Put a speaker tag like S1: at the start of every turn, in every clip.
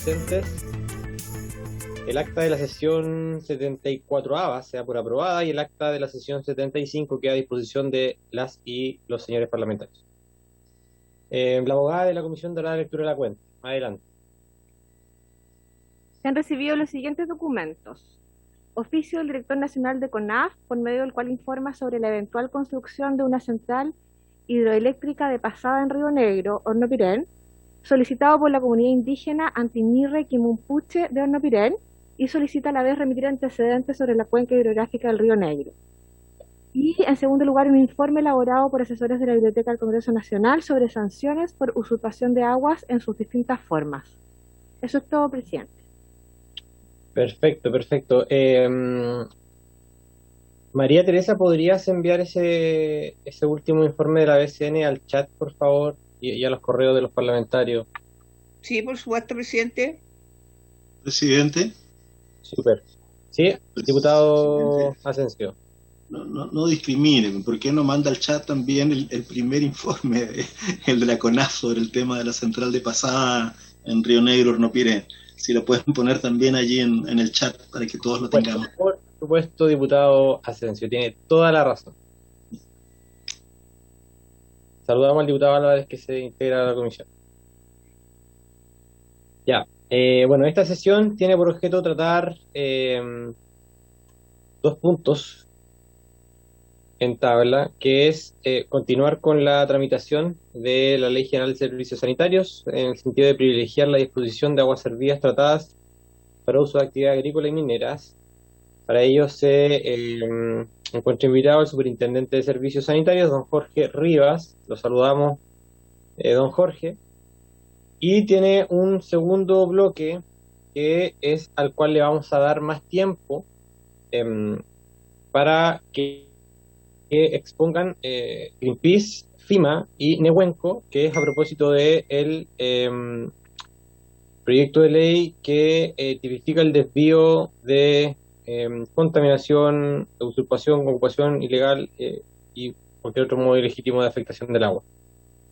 S1: presentes. El acta de la sesión 74A se da por aprobada y el acta de la sesión 75 queda a disposición de las y los señores parlamentarios. La abogada de la comisión dará lectura de la cuenta. Adelante.
S2: Se han recibido los siguientes documentos. Oficio del Director Nacional de CONAF, por medio del cual informa sobre la eventual construcción de una central hidroeléctrica de Pasada en Río Negro, Hornopirén, solicitado por la comunidad indígena Antinirre Quimumpuche de Hornopirén, y solicita a la vez remitir antecedentes sobre la cuenca hidrográfica del Río Negro. Y, en segundo lugar, un informe elaborado por asesores de la Biblioteca del Congreso Nacional sobre sanciones por usurpación de aguas en sus distintas formas. Eso es todo, presidente.
S1: Perfecto, perfecto. María Teresa, ¿podrías enviar ese último informe de la BCN al chat, por favor, y a los correos de los parlamentarios?
S3: Sí, por supuesto, presidente.
S4: Presidente.
S1: Súper. Sí, diputado Asensio.
S4: No discrimine, ¿por qué no manda al chat también el primer informe, el de la CONAF sobre el tema de la central de Pasada en Río Negro, Hornopirén? Si lo pueden poner también allí en el chat para que todos lo tengamos.
S1: Por supuesto, diputado Asensio, tiene toda la razón. Saludamos al diputado Álvarez que se integra a la comisión. Ya, bueno, esta sesión tiene por objeto tratar dos puntos en tabla, que es continuar con la tramitación de la Ley General de Servicios Sanitarios en el sentido de privilegiar la disposición de aguas servidas tratadas para uso de actividades agrícolas y mineras. Para ello se encuentra invitado el Superintendente de Servicios Sanitarios, don Jorge Rivas. Lo saludamos, don Jorge. Y tiene un segundo bloque que es al cual le vamos a dar más tiempo para que expongan Greenpeace, FIMA y Nehuenco, que es a propósito de el proyecto de ley que tipifica el desvío de contaminación, usurpación, ocupación ilegal y cualquier otro modo ilegítimo de afectación del agua.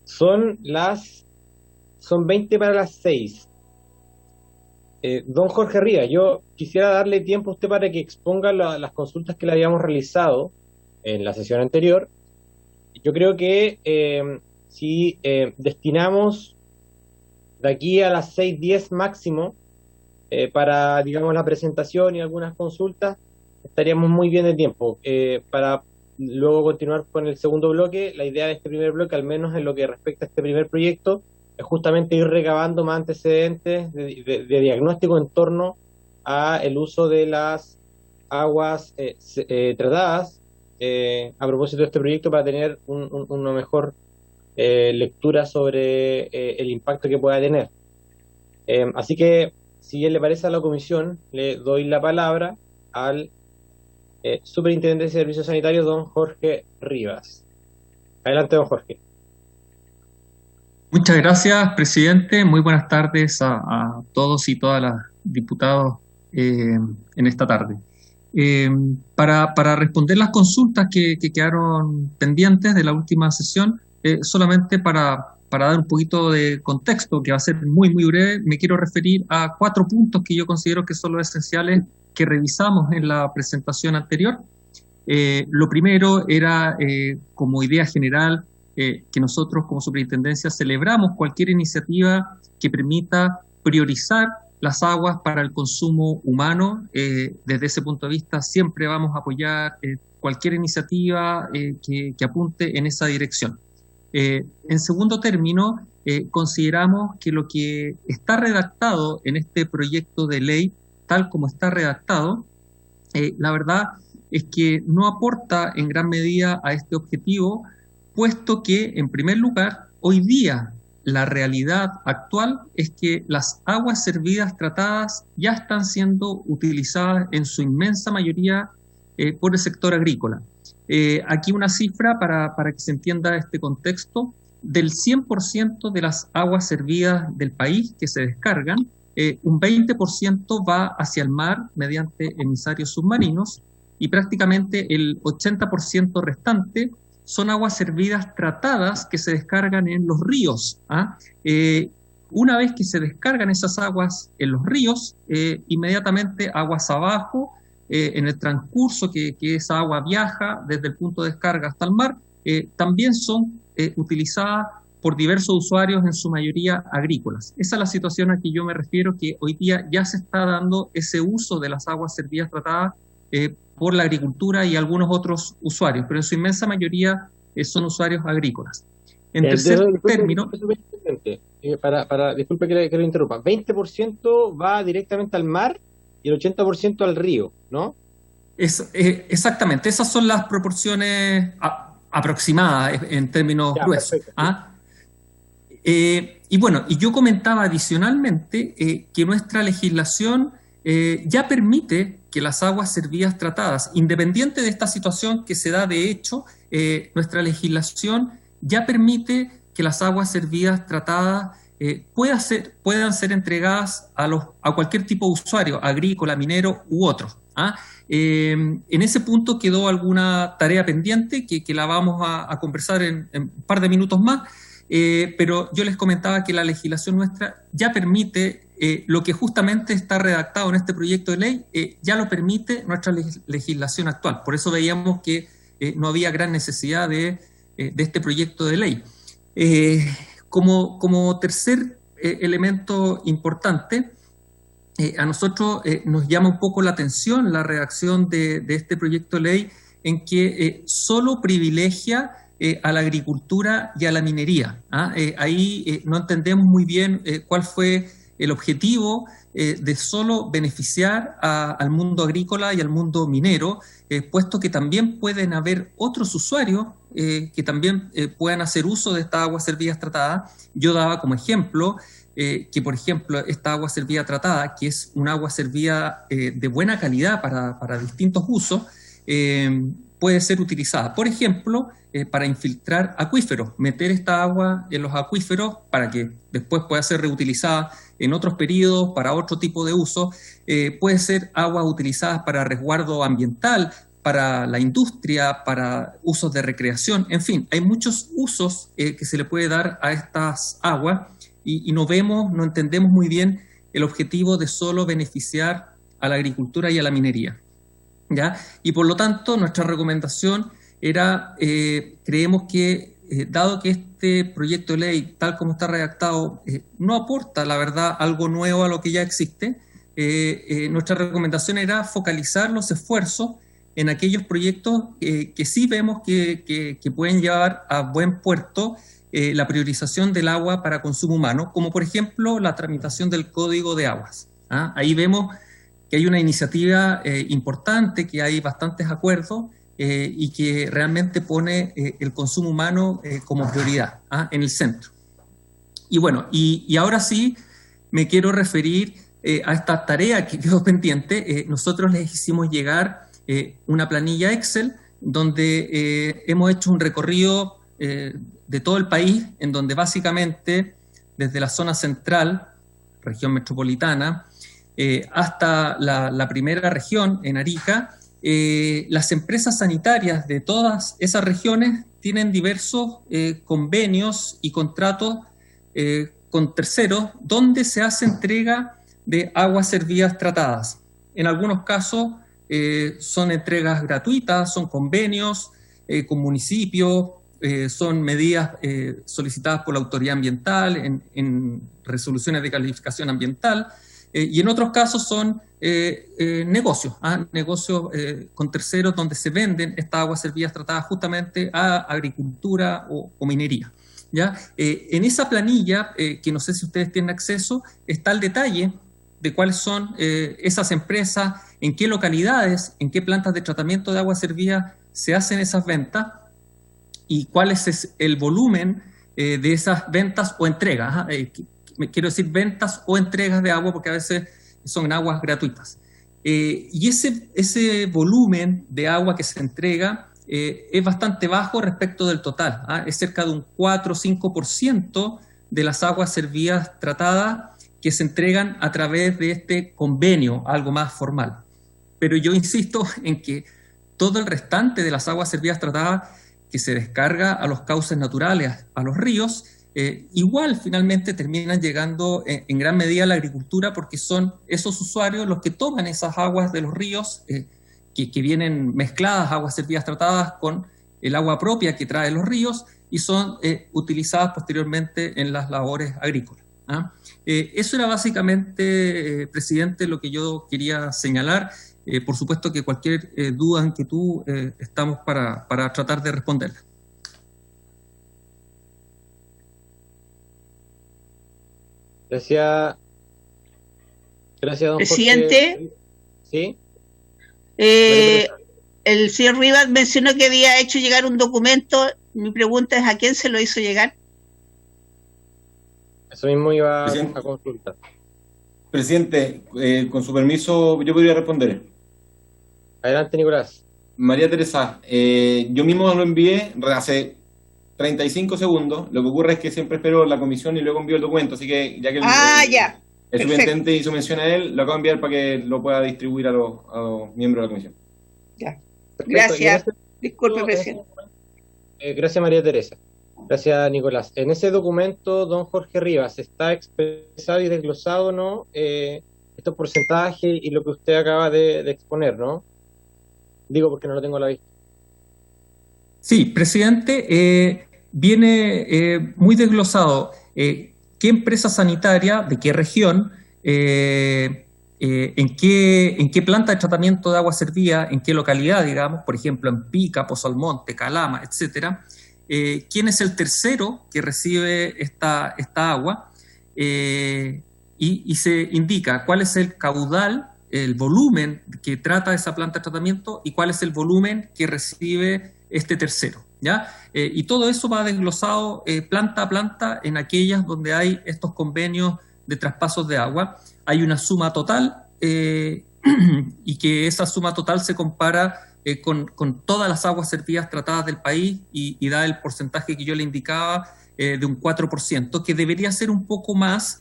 S1: Son 20 para las 6. Don Jorge Rivas, yo quisiera darle tiempo a usted para que exponga las consultas que le habíamos realizado en la sesión anterior. Yo creo que si destinamos de aquí a las 6:10 máximo para, digamos, la presentación y algunas consultas, estaríamos muy bien de tiempo. Para luego continuar con el segundo bloque, la idea de este primer bloque, al menos en lo que respecta a este primer proyecto, es justamente ir recabando más antecedentes de diagnóstico en torno a el uso de las aguas tratadas a propósito de este proyecto, para tener una mejor lectura sobre el impacto que pueda tener. Así que, si bien le parece a la comisión, le doy la palabra al Superintendente de Servicios Sanitarios, don Jorge Rivas. Adelante, don Jorge.
S5: Muchas gracias, presidente. Muy buenas tardes a todos y todas las diputados en esta tarde. Para responder las consultas que quedaron pendientes de la última sesión, solamente para dar un poquito de contexto, que va a ser muy breve, me quiero referir a 4 puntos que yo considero que son los esenciales que revisamos en la presentación anterior. Lo primero era, como idea general, que nosotros como superintendencia celebramos cualquier iniciativa que permita priorizar las aguas para el consumo humano. Desde ese punto de vista siempre vamos a apoyar cualquier iniciativa que apunte en esa dirección. En segundo término, consideramos que lo que está redactado en este proyecto de ley, tal como está redactado, la verdad es que no aporta en gran medida a este objetivo, puesto que, en primer lugar, hoy día la realidad actual es que las aguas servidas tratadas ya están siendo utilizadas en su inmensa mayoría por el sector agrícola. Aquí una cifra para que se entienda este contexto: del 100% de las aguas servidas del país que se descargan, un 20% va hacia el mar mediante emisarios submarinos, y prácticamente el 80% restante son aguas servidas tratadas que se descargan en los ríos. Una vez que se descargan esas aguas en los ríos, inmediatamente aguas abajo, en el transcurso que esa agua viaja desde el punto de descarga hasta el mar, también son utilizadas por diversos usuarios, en su mayoría agrícolas. Esa es la situación a que yo me refiero, que hoy día ya se está dando ese uso de las aguas servidas tratadas por la agricultura y algunos otros usuarios, pero en su inmensa mayoría son usuarios agrícolas. En tercer término...
S1: Disculpe que lo interrumpa, 20% va directamente al mar y el 80% al río, ¿no?
S5: Exactamente, esas son las proporciones aproximadas en términos gruesos. Y bueno, y yo comentaba adicionalmente que nuestra legislación ya permite que las aguas servidas tratadas, independiente de esta situación que se da de hecho, nuestra legislación ya permite que las aguas servidas tratadas puedan ser entregadas a cualquier tipo de usuario, agrícola, minero u otro. En ese punto quedó alguna tarea pendiente que la vamos a conversar en un par de minutos más, pero yo les comentaba que la legislación nuestra ya permite lo que justamente está redactado en este proyecto de ley, ya lo permite nuestra legislación actual. Por eso veíamos que no había gran necesidad de este proyecto de ley. Como tercer elemento importante, a nosotros nos llama un poco la atención la redacción de este proyecto de ley, en que solo privilegia a la agricultura y a la minería. Ahí no entendemos muy bien cuál fue el objetivo de solo beneficiar al mundo agrícola y al mundo minero, puesto que también pueden haber otros usuarios que también puedan hacer uso de estas aguas servidas tratadas. Yo daba como ejemplo que, por ejemplo, esta agua servida tratada, que es un agua servida de buena calidad para distintos usos, puede ser utilizada, por ejemplo, para infiltrar acuíferos, meter esta agua en los acuíferos para que después pueda ser reutilizada en otros periodos para otro tipo de uso. Puede ser agua utilizada para resguardo ambiental, para la industria, para usos de recreación, en fin, hay muchos usos que se le puede dar a estas aguas y no entendemos muy bien el objetivo de solo beneficiar a la agricultura y a la minería, ¿ya? Y por lo tanto, nuestra recomendación era, creemos que, dado que este proyecto de ley, tal como está redactado, no aporta, la verdad, algo nuevo a lo que ya existe, nuestra recomendación era focalizar los esfuerzos en aquellos proyectos que sí vemos que pueden llevar a buen puerto la priorización del agua para consumo humano, como por ejemplo la tramitación del Código de Aguas. Ahí vemos que hay una iniciativa importante, que hay bastantes acuerdos y que realmente pone el consumo humano como prioridad en el centro. Y bueno, y ahora sí me quiero referir a esta tarea que quedó pendiente. Nosotros les hicimos llegar una planilla Excel donde hemos hecho un recorrido de todo el país, en donde básicamente desde la zona central, región metropolitana, hasta la primera región, en Arica, las empresas sanitarias de todas esas regiones tienen diversos convenios y contratos con terceros donde se hace entrega de aguas servidas tratadas. En algunos casos son entregas gratuitas, son convenios con municipios, son medidas solicitadas por la autoridad ambiental en resoluciones de calificación ambiental, y en otros casos son negocios con terceros donde se venden estas aguas servidas tratadas justamente a agricultura o minería, ¿ya? En esa planilla, que no sé si ustedes tienen acceso, está el detalle de cuáles son esas empresas, en qué localidades, en qué plantas de tratamiento de agua servida se hacen esas ventas y cuál es el volumen de esas ventas o entregas. Quiero decir ventas o entregas de agua porque a veces son aguas gratuitas. Y ese volumen de agua que se entrega es bastante bajo respecto del total. Es cerca de un 4 o 5% de las aguas servidas tratadas que se entregan a través de este convenio, algo más formal. Pero yo insisto en que todo el restante de las aguas servidas tratadas que se descarga a los cauces naturales, a los ríos, igual finalmente terminan llegando en gran medida a la agricultura, porque son esos usuarios los que toman esas aguas de los ríos que vienen mezcladas, aguas servidas tratadas con el agua propia que trae los ríos y son utilizadas posteriormente en las labores agrícolas. Eso era básicamente, presidente, lo que yo quería señalar. Por supuesto que cualquier duda, inquietud, estamos para tratar de responderla.
S1: Gracias, don
S3: Presidente.
S1: Jorge. ¿Sí?
S3: El señor Rivas mencionó que había hecho llegar un documento. Mi pregunta es: ¿a quién se lo hizo llegar?
S1: Eso mismo iba a consultar.
S6: Presidente, con su permiso, yo podría responder.
S1: Adelante, Nicolás.
S6: María Teresa, yo mismo lo envié hace 35 segundos. Lo que ocurre es que siempre espero la comisión y luego envío el documento, así que ya que el superintendente hizo mención a él, lo acabo de enviar para que lo pueda distribuir a los miembros de la comisión.
S3: Ya.
S1: Perfecto.
S3: Gracias. Disculpe, presidente.
S1: Gracias, María Teresa. Gracias, Nicolás. En ese documento, don Jorge Rivas, ¿está expresado y desglosado, no? Estos porcentajes y lo que usted acaba de exponer, ¿no? Digo porque no lo tengo a la vista.
S5: Sí, presidente, viene muy desglosado qué empresa sanitaria, de qué región, en qué planta de tratamiento de agua servida, en qué localidad, digamos, por ejemplo, en Pica, Pozo Almonte, Calama, etcétera. Quién es el tercero que recibe esta agua y se indica cuál es el caudal, el volumen que trata esa planta de tratamiento y cuál es el volumen que recibe este tercero, ¿ya? Y todo eso va desglosado planta a planta en aquellas donde hay estos convenios de traspasos de agua. Hay una suma total y que esa suma total se compara con todas las aguas servidas tratadas del país y da el porcentaje que yo le indicaba de un 4%, que debería ser un poco más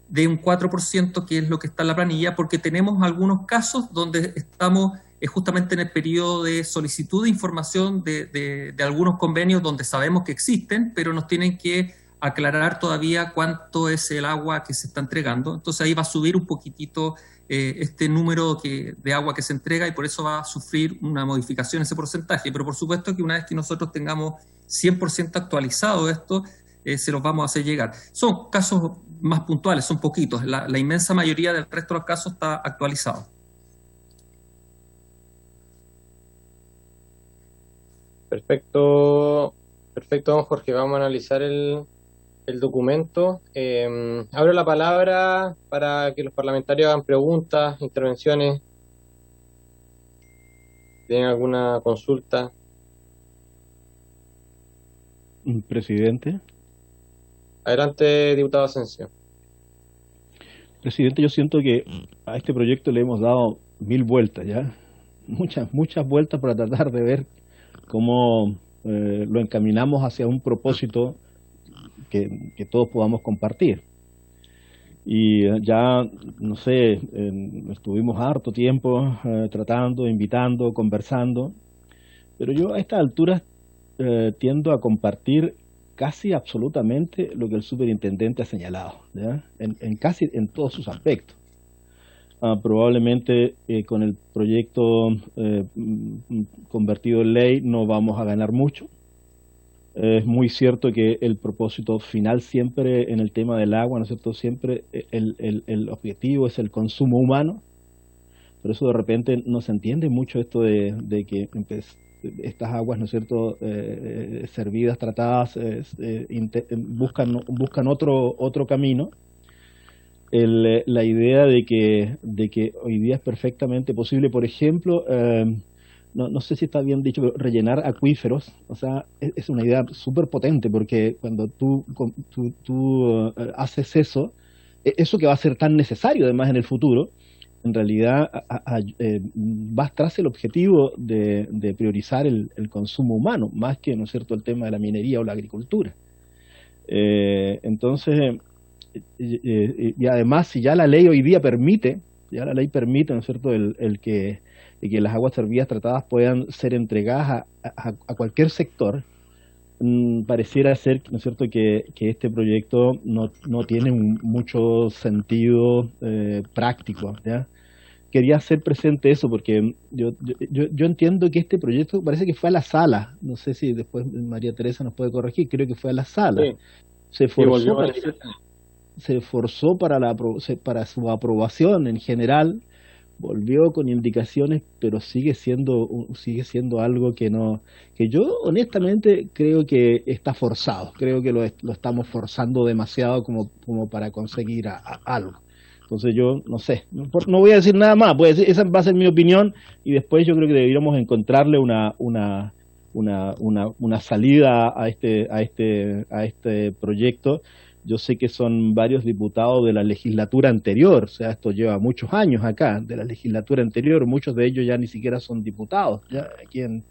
S5: de un 4%, que es lo que está en la planilla, porque tenemos algunos casos donde estamos justamente en el periodo de solicitud de información de algunos convenios donde sabemos que existen, pero nos tienen que aclarar todavía cuánto es el agua que se está entregando. Entonces ahí va a subir un poquitito este número de agua que se entrega y por eso va a sufrir una modificación ese porcentaje. Pero por supuesto que una vez que nosotros tengamos 100% actualizado esto, se los vamos a hacer llegar. Son casos más puntuales, son poquitos. La inmensa mayoría del resto de los casos está actualizado.
S1: Perfecto, don Jorge. Vamos a analizar el documento. Abro la palabra para que los parlamentarios hagan preguntas, intervenciones, tienen alguna consulta.
S7: Presidente.
S1: Adelante, diputado Asensio.
S7: Presidente, yo siento que a este proyecto le hemos dado 1000 vueltas ya, muchas vueltas para tratar de ver cómo lo encaminamos hacia un propósito que todos podamos compartir. Y ya, no sé, estuvimos harto tiempo tratando, invitando, conversando, pero yo a estas alturas tiendo a compartir casi absolutamente lo que el superintendente ha señalado, ¿ya? Casi en todos sus aspectos. Probablemente con el proyecto convertido en ley no vamos a ganar mucho. Es muy cierto que el propósito final siempre en el tema del agua, ¿no es cierto? Siempre el objetivo es el consumo humano. Por eso de repente no se entiende mucho esto de que estas aguas, ¿no es cierto?, servidas, tratadas, buscan otro camino. La idea de que hoy día es perfectamente posible, por ejemplo, no sé si está bien dicho, pero rellenar acuíferos, o sea, es una idea súper potente, porque cuando tú haces eso que va a ser tan necesario además en el futuro, en realidad vas tras el objetivo de priorizar el consumo humano, más que, ¿no es cierto?, el tema de la minería o la agricultura. Entonces, y además, si ya la ley hoy día permite, ¿no es cierto?, el que las aguas servidas tratadas puedan ser entregadas a cualquier sector, pareciera ser, ¿no es cierto?, que este proyecto no tiene mucho sentido práctico, ¿ya? Quería hacer presente eso porque yo entiendo que este proyecto parece que fue a la sala, no sé si después María Teresa nos puede corregir, creo que fue a la sala.
S1: Sí.
S7: Se esforzó para su aprobación en general, volvió con indicaciones, pero sigue siendo algo que yo honestamente creo que está forzado, creo que lo estamos forzando demasiado como para conseguir algo. Entonces yo no sé, no voy a decir nada más, esa va a ser mi opinión, y después yo creo que deberíamos encontrarle una salida a este proyecto. Yo sé que son varios diputados de la legislatura anterior, o sea, esto lleva muchos años acá, de la legislatura anterior, muchos de ellos ya ni siquiera son diputados, ya aquí en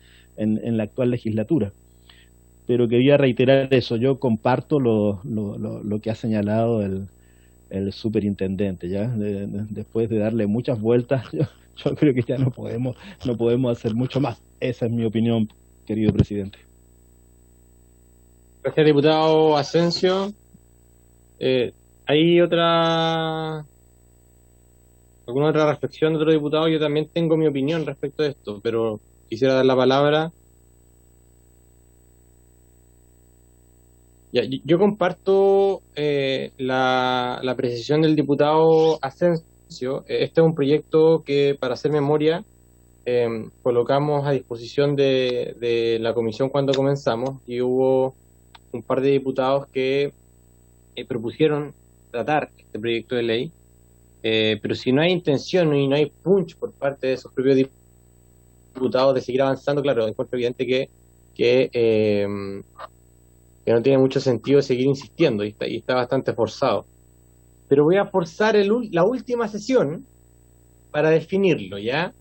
S7: la actual legislatura. Pero quería reiterar eso, yo comparto lo que ha señalado el superintendente, ya después de darle muchas vueltas, yo creo que ya no podemos hacer mucho más. Esa es mi opinión, querido presidente.
S1: Gracias, diputado Asensio. ¿Hay alguna otra reflexión de otro diputado? Yo también tengo mi opinión respecto a esto, pero quisiera dar la palabra. Yo comparto la precisión del diputado Asensio. Este es un proyecto que, para hacer memoria, colocamos a disposición de la comisión cuando comenzamos, y hubo un par de diputados que propusieron tratar este proyecto de ley, pero si no hay intención y no hay punch por parte de esos propios diputados de seguir avanzando, claro, encuentro evidente que no tiene mucho sentido seguir insistiendo, y está bastante forzado. Pero voy a forzar la última sesión para definirlo, ¿ya?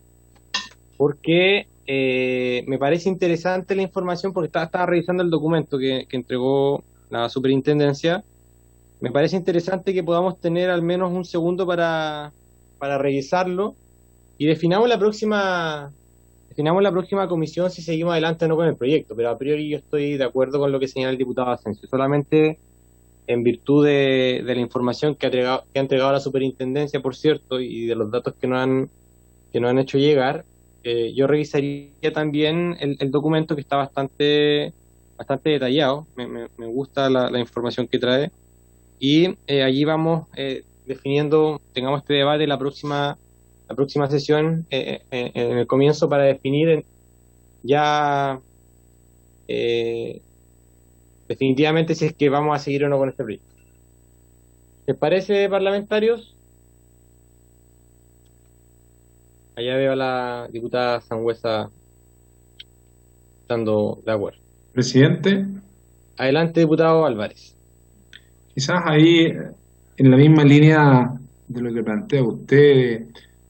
S1: Porque me parece interesante la información, porque estaba revisando el documento que entregó la superintendencia. Me parece interesante que podamos tener al menos un segundo para revisarlo, y definamos la próxima comisión si seguimos adelante o no con el proyecto. Pero a priori yo estoy de acuerdo con lo que señala el diputado Asensio, solamente en virtud de la información que ha entregado la superintendencia, por cierto, y de los datos que nos han hecho llegar. Yo revisaría también el documento, que está bastante detallado. Me gusta la información que trae, y allí vamos definiendo, tengamos este debate la próxima sesión, en el comienzo, para definir ya definitivamente si es que vamos a seguir o no con este proyecto. ¿Les parece, parlamentarios? Allá veo a la diputada Sangüesa estando de acuerdo.
S8: Presidente.
S1: Adelante, diputado Álvarez.
S8: Quizás ahí, en la misma línea de lo que plantea usted,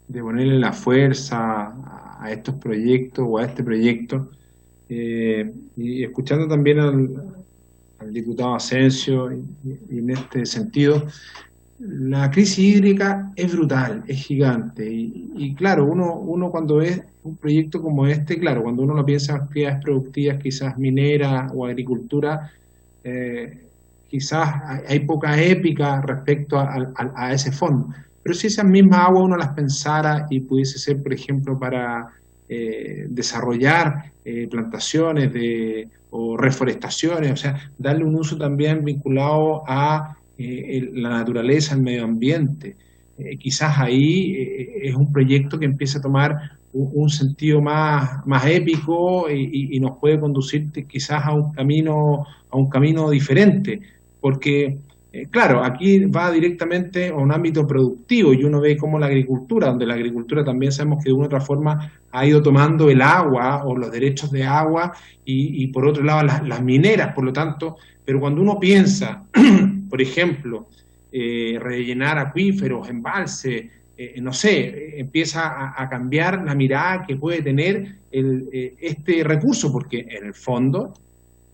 S8: de ponerle la fuerza a estos proyectos o a este proyecto, y escuchando también al diputado Asensio, y en este sentido, la crisis hídrica es brutal, es gigante, y claro, uno cuando ve un proyecto como este, claro, cuando uno lo piensa en actividades productivas, quizás minera o agricultura, quizás hay poca épica respecto a ese fondo. Pero si esas mismas aguas uno las pensara y pudiese ser, por ejemplo, para desarrollar plantaciones o reforestaciones, o sea, darle un uso también vinculado a la naturaleza, el medio ambiente, quizás ahí es un proyecto que empieza a tomar un sentido más épico, y nos puede conducir quizás a un camino diferente, porque claro, aquí va directamente a un ámbito productivo, y uno ve cómo la agricultura, donde la agricultura también sabemos que de una u otra forma ha ido tomando el agua o los derechos de agua, y por otro lado las mineras, por lo tanto, pero cuando uno piensa, por ejemplo, rellenar acuíferos, embalses, no sé, empieza a cambiar la mirada que puede tener este recurso, porque en el fondo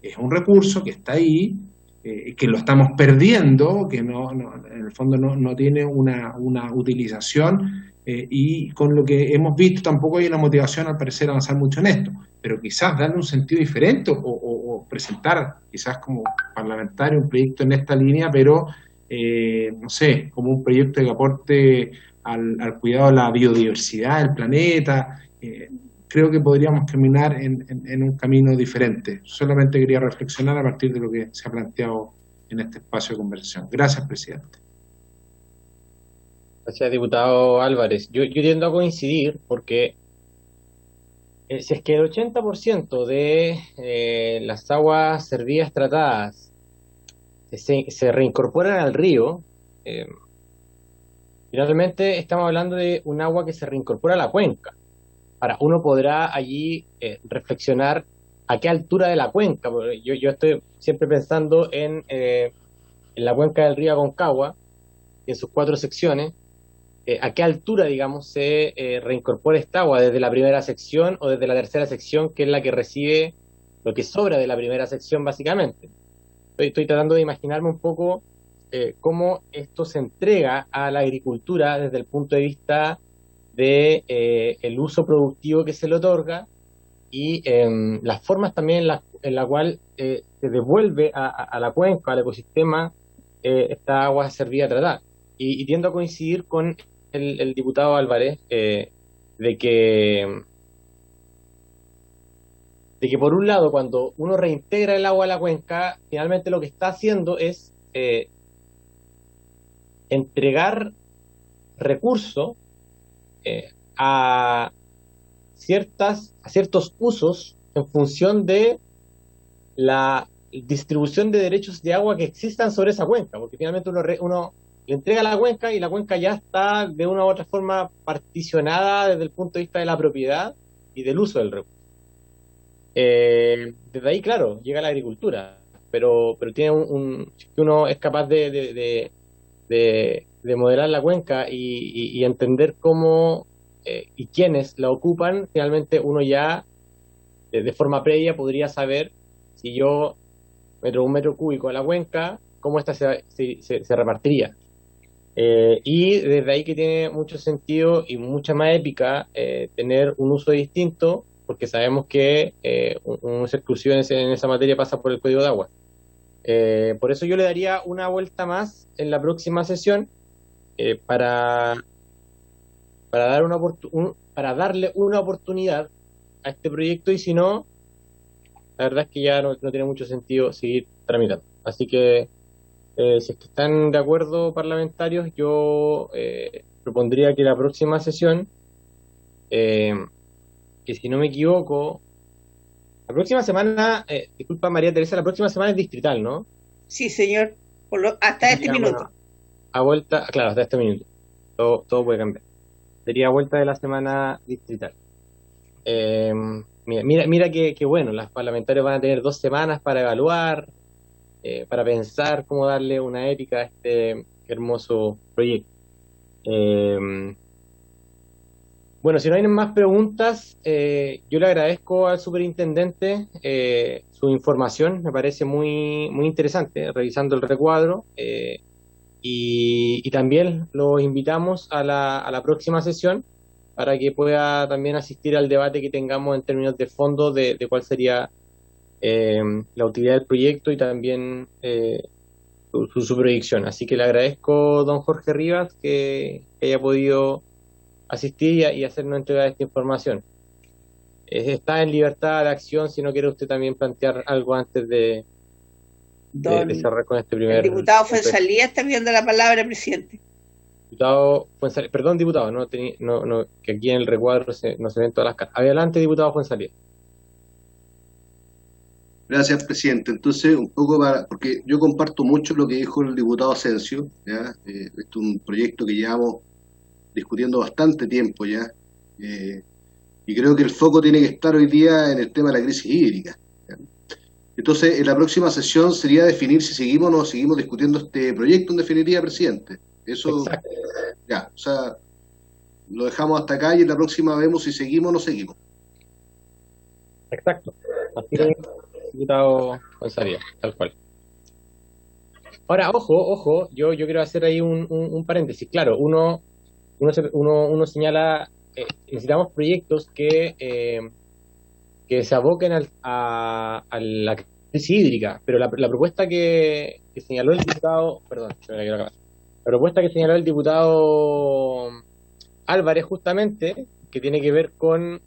S8: es un recurso que está ahí, que lo estamos perdiendo, que en el fondo no tiene una utilización, y con lo que hemos visto tampoco hay una motivación al parecer a avanzar mucho en esto, pero quizás darle un sentido diferente o presentar quizás como parlamentario un proyecto en esta línea, pero no sé, como un proyecto que aporte al cuidado de la biodiversidad del planeta. Creo que podríamos caminar en un camino diferente. Solamente quería reflexionar a partir de lo que se ha planteado en este espacio de conversación. Gracias, presidente.
S1: Gracias, diputado Álvarez. Yo tiendo a coincidir porque si es que el 80% de las aguas servidas tratadas se reincorporan al río, finalmente estamos hablando de un agua que se reincorpora a la cuenca. Ahora, uno podrá allí reflexionar a qué altura de la cuenca. Yo estoy siempre pensando en la cuenca del río Aconcagua, en sus 4 secciones, a qué altura, digamos, se reincorpora esta agua, desde la primera sección o desde la tercera sección, que es la que recibe lo que sobra de la primera sección, básicamente. Estoy tratando de imaginarme un poco cómo esto se entrega a la agricultura desde el punto de vista de el uso productivo que se le otorga y las formas también en la cual se devuelve a la cuenca, al ecosistema, esta agua servida tratada. Y tiendo a coincidir con el diputado Álvarez de que por un lado, cuando uno reintegra el agua a la cuenca, finalmente lo que está haciendo es entregar recursos a ciertos usos en función de la distribución de derechos de agua que existan sobre esa cuenca, porque finalmente uno le entrega la cuenca y la cuenca ya está de una u otra forma particionada desde el punto de vista de la propiedad y del uso del recurso. Desde ahí, claro, llega la agricultura, pero tiene si uno es capaz de modelar la cuenca y entender cómo y quiénes la ocupan, finalmente uno ya de forma previa podría saber si yo meto 1 metro cúbico a la cuenca, cómo esta se repartiría. Y desde ahí que tiene mucho sentido y mucha más épica tener un uso distinto, porque sabemos que unas exclusiones en esa materia pasa por el Código de Agua. Por eso yo le daría una vuelta más en la próxima sesión para darle una oportunidad a este proyecto, y si no, la verdad es que ya no tiene mucho sentido seguir tramitando. Así que si es que están de acuerdo parlamentarios, yo propondría que la próxima sesión, que si no me equivoco, la próxima semana, disculpa María Teresa, la próxima semana es distrital, ¿no?
S3: Sí, señor, hasta este minuto.
S1: Bueno, a vuelta, claro, hasta este minuto. Todo puede cambiar. Sería vuelta de la semana distrital. Mira que bueno, las parlamentarias van a tener 2 semanas para evaluar, para pensar cómo darle una épica a este hermoso proyecto. Bueno, si no hay más preguntas, yo le agradezco al superintendente su información, me parece muy, muy interesante, revisando el recuadro, y también los invitamos a la próxima sesión para que pueda también asistir al debate que tengamos en términos de fondo de cuál sería la utilidad del proyecto y también su proyección. Así que le agradezco, don Jorge Rivas, que haya podido asistir y hacernos entrega de esta información. Está en libertad de acción si no quiere usted también plantear algo antes de cerrar con este primer...
S3: El diputado Fuenzalía está viendo la palabra, presidente.
S1: Diputado Fuenzalía, perdón, diputado, que aquí en el recuadro no se ven todas las caras. Adelante, diputado Fuenzalía.
S9: Gracias, presidente. Entonces, un poco porque yo comparto mucho lo que dijo el diputado Asensio, ¿ya? Este es un proyecto que llevamos discutiendo bastante tiempo ya, y creo que el foco tiene que estar hoy día en el tema de la crisis hídrica, ¿ya? Entonces, en la próxima sesión sería definir si seguimos o no seguimos discutiendo este proyecto, en definitiva, presidente. Eso, exacto. Ya, o sea, lo dejamos hasta acá y en la próxima vemos si seguimos o no seguimos.
S1: Exacto. Así es, diputado González, tal cual. Ahora, ojo, yo quiero hacer ahí un paréntesis. Claro, uno señala, necesitamos proyectos que se aboquen a la crisis hídrica, pero la propuesta que señaló el diputado, perdón, la propuesta que señaló el diputado Álvarez justamente, que tiene que ver con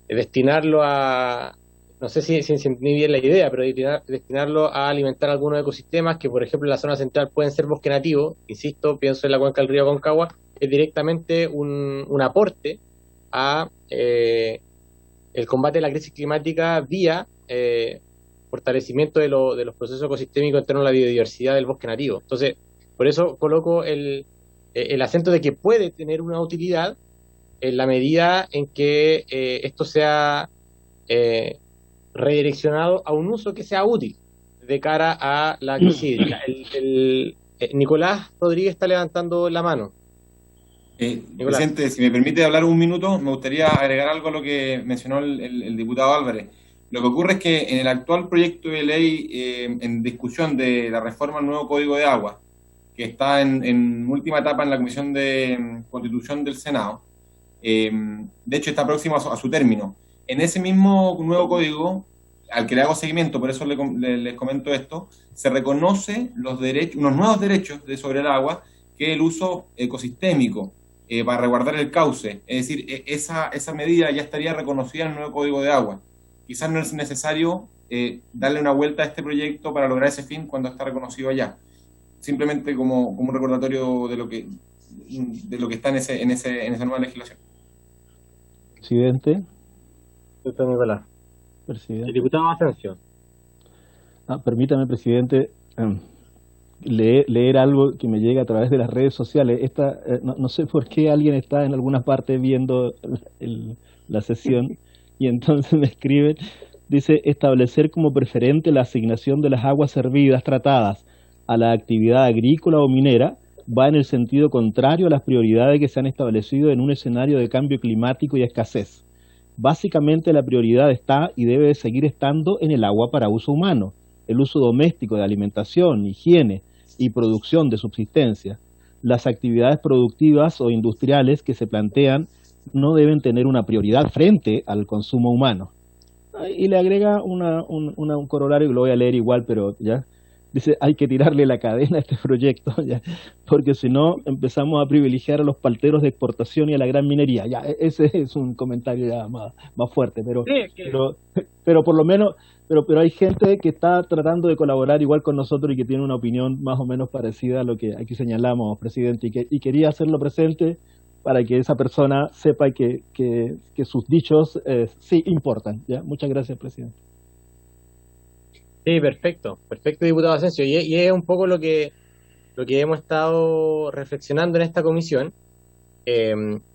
S1: destinarlo a, no sé si entendí bien la idea, pero destinarlo a alimentar algunos ecosistemas que, por ejemplo, en la zona central pueden ser bosque nativo, insisto, pienso en la cuenca del río Aconcagua, es directamente un aporte a el combate de la crisis climática vía fortalecimiento de los procesos ecosistémicos en torno a la biodiversidad del bosque nativo. Entonces, por eso coloco el acento de que puede tener una utilidad en la medida en que esto sea redireccionado a un uso que sea útil de cara a la crisis hídrica. Nicolás Rodríguez está levantando la mano.
S6: Presidente, si me permite hablar un minuto, me gustaría agregar algo a lo que mencionó el diputado Álvarez. Lo que ocurre es que en el actual proyecto de ley en discusión de la reforma al nuevo Código de Agua, que está en última etapa en la Comisión de Constitución del Senado, de hecho está próximo a su término. En ese mismo nuevo código, al que le hago seguimiento, por eso les comento esto, se reconoce unos nuevos derechos sobre el agua, que es el uso ecosistémico, para resguardar el cauce. Es decir, esa medida ya estaría reconocida en el nuevo Código de Agua. Quizás no es necesario darle una vuelta a este proyecto para lograr ese fin cuando está reconocido allá. Simplemente como un recordatorio de lo que está en esa nueva legislación.
S7: Presidente.
S1: Doctor Nicolás.
S7: Presidente.
S1: El diputado Asensio.
S7: Permítame, presidente, leer algo que me llega a través de las redes sociales. No sé por qué alguien está en alguna parte viendo la sesión y entonces me escriben, dice, establecer como preferente la asignación de las aguas servidas tratadas a la actividad agrícola o minera va en el sentido contrario a las prioridades que se han establecido en un escenario de cambio climático y escasez. Básicamente la prioridad está y debe seguir estando en el agua para uso humano, el uso doméstico de alimentación, higiene y producción de subsistencia. Las actividades productivas o industriales que se plantean no deben tener una prioridad frente al consumo humano. Y le agrega un corolario que lo voy a leer igual, pero ya. Dice, hay que tirarle la cadena a este proyecto, ya, porque si no empezamos a privilegiar a los palteros de exportación y a la gran minería. Ya, ese es un comentario ya más fuerte, pero por lo menos, pero hay gente que está tratando de colaborar igual con nosotros y que tiene una opinión más o menos parecida a lo que aquí señalamos, presidente, y quería hacerlo presente para que esa persona sepa que sus dichos sí importan. ¿Ya? Muchas gracias, presidente.
S1: Sí, perfecto, diputado Asensio, y es un poco lo que hemos estado reflexionando en esta comisión,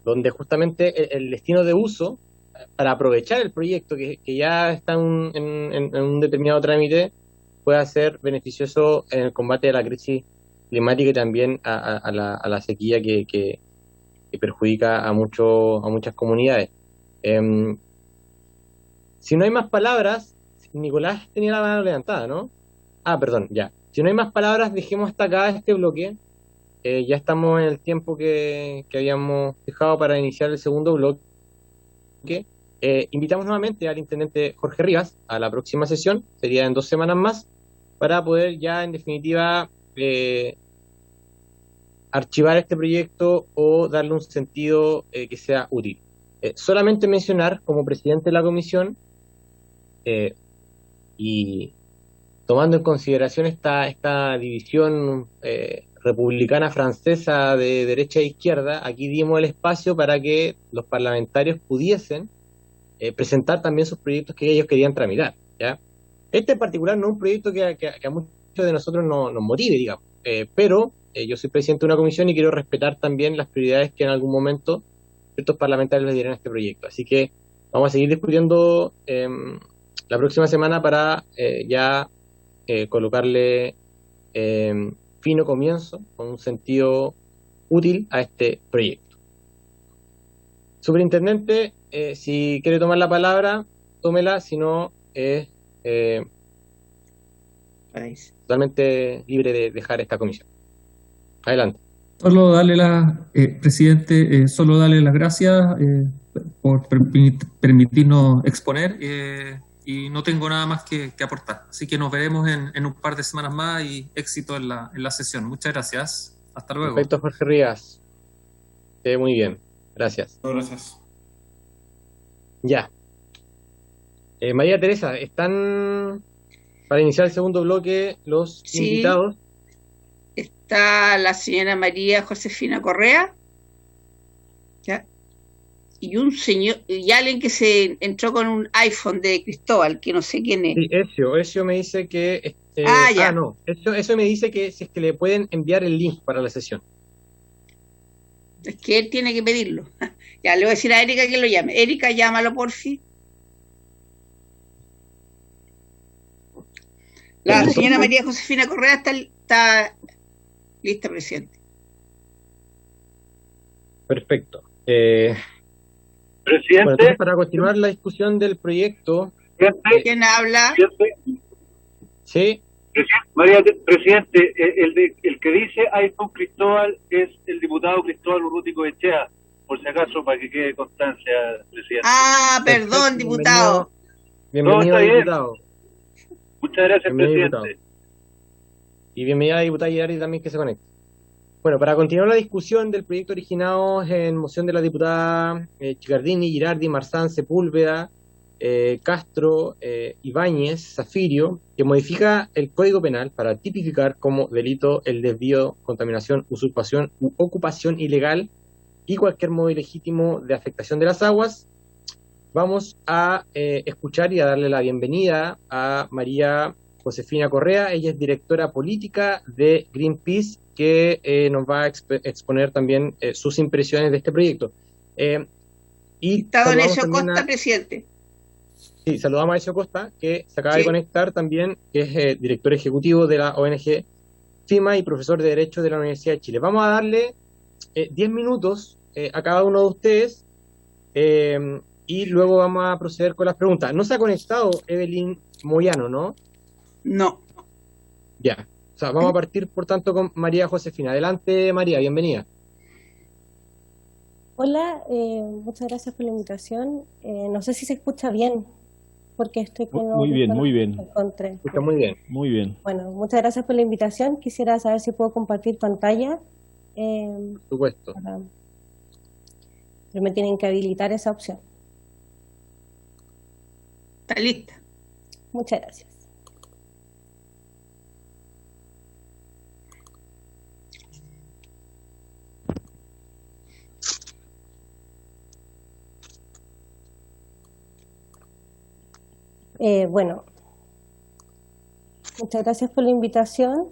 S1: donde justamente el destino de uso, para aprovechar el proyecto que ya está en un determinado trámite, pueda ser beneficioso en el combate de la crisis climática y también a la sequía que perjudica a muchas comunidades. Si no hay más palabras, Nicolás tenía la mano levantada, ¿no? Perdón, ya. Si no hay más palabras, dejemos hasta acá este bloque. Ya estamos en el tiempo que habíamos fijado para iniciar el segundo bloque. Invitamos nuevamente al intendente Jorge Rivas a la próxima sesión, sería en 2 semanas más, para poder ya en definitiva archivar este proyecto o darle un sentido que sea útil. Solamente mencionar como presidente de la comisión, y tomando en consideración esta división republicana francesa de derecha e izquierda, aquí dimos el espacio para que los parlamentarios pudiesen presentar también sus proyectos que ellos querían tramitar, ¿ya? Este en particular no es un proyecto que a muchos de nosotros nos motive, digamos, pero yo soy presidente de una comisión y quiero respetar también las prioridades que en algún momento ciertos parlamentarios les dieran a este proyecto. Así que vamos a seguir discutiendo la próxima semana para ya colocarle fino comienzo, con un sentido útil a este proyecto. Superintendente, si quiere tomar la palabra, tómela, si no, totalmente libre de dejar esta comisión. Adelante.
S5: Solo darle presidente, solo darle las gracias por permitirnos exponer y no tengo nada más que aportar. Así que nos veremos en un par de semanas más y éxito en la sesión. Muchas gracias. Hasta luego.
S1: Perfecto, Jorge Rivas. Muy bien. Gracias.
S6: Gracias.
S1: Ya. María Teresa, ¿están para iniciar el segundo bloque los invitados?
S3: Está la señora María Josefina Correa, ¿ya? Y un señor, y alguien que se entró con un iPhone de Cristóbal, que no sé quién es.
S1: Sí, Ezio me dice que...
S3: ya.
S1: No, eso me dice que si es que le pueden enviar el link para la sesión.
S3: Es que él tiene que pedirlo. Ya, le voy a decir a Erika que lo llame. Erika, llámalo, porfi. La señora María Josefina Correa está lista, presidente.
S1: Perfecto.
S10: Presidente.
S1: Bueno, entonces, para continuar la discusión del proyecto...
S3: ¿Quién habla?
S1: Sí.
S10: Presidente, el que dice iPhone Cristóbal es el diputado Cristóbal Urrutico Echea, por si acaso, para que quede constancia, presidente.
S3: Perdón, perfecto, diputado.
S1: Bienvenido, diputado.
S10: Muchas gracias, presidente.
S1: Diputado. Y bienvenida a la diputada Girardi también, que se conecte. Bueno, para continuar la discusión del proyecto originado en moción de la diputada Chicardini, Girardi, Marzán, Sepúlveda, Castro, Ibáñez, Zafirio, que modifica el Código Penal para tipificar como delito el desvío, contaminación, usurpación u ocupación ilegal y cualquier modo ilegítimo de afectación de las aguas. Vamos a escuchar y a darle la bienvenida a María Josefina Correa. Ella es directora política de Greenpeace, que nos va a exponer también sus impresiones de este proyecto.
S3: Está don Ezio Costa, presidente.
S1: Sí, saludamos a Ezio Costa, que se acaba de conectar también, que es director ejecutivo de la ONG FIMA y profesor de Derecho de la Universidad de Chile. Vamos a darle 10 minutos a cada uno de ustedes y luego vamos a proceder con las preguntas. No se ha conectado Evelyn Moyano, ¿no?
S3: No.
S1: Ya. O sea, vamos a partir, por tanto, con María Josefina. Adelante, María, bienvenida.
S11: Hola, muchas gracias por la invitación. No sé si se escucha bien, porque estoy con...
S7: Muy bien.
S1: Escucha muy bien.
S7: Muy bien.
S11: Bueno, muchas gracias por la invitación. Quisiera saber si puedo compartir pantalla.
S1: Por supuesto.
S11: Pero me tienen que habilitar esa opción.
S3: Está lista.
S11: Muchas gracias. Bueno, muchas gracias por la invitación.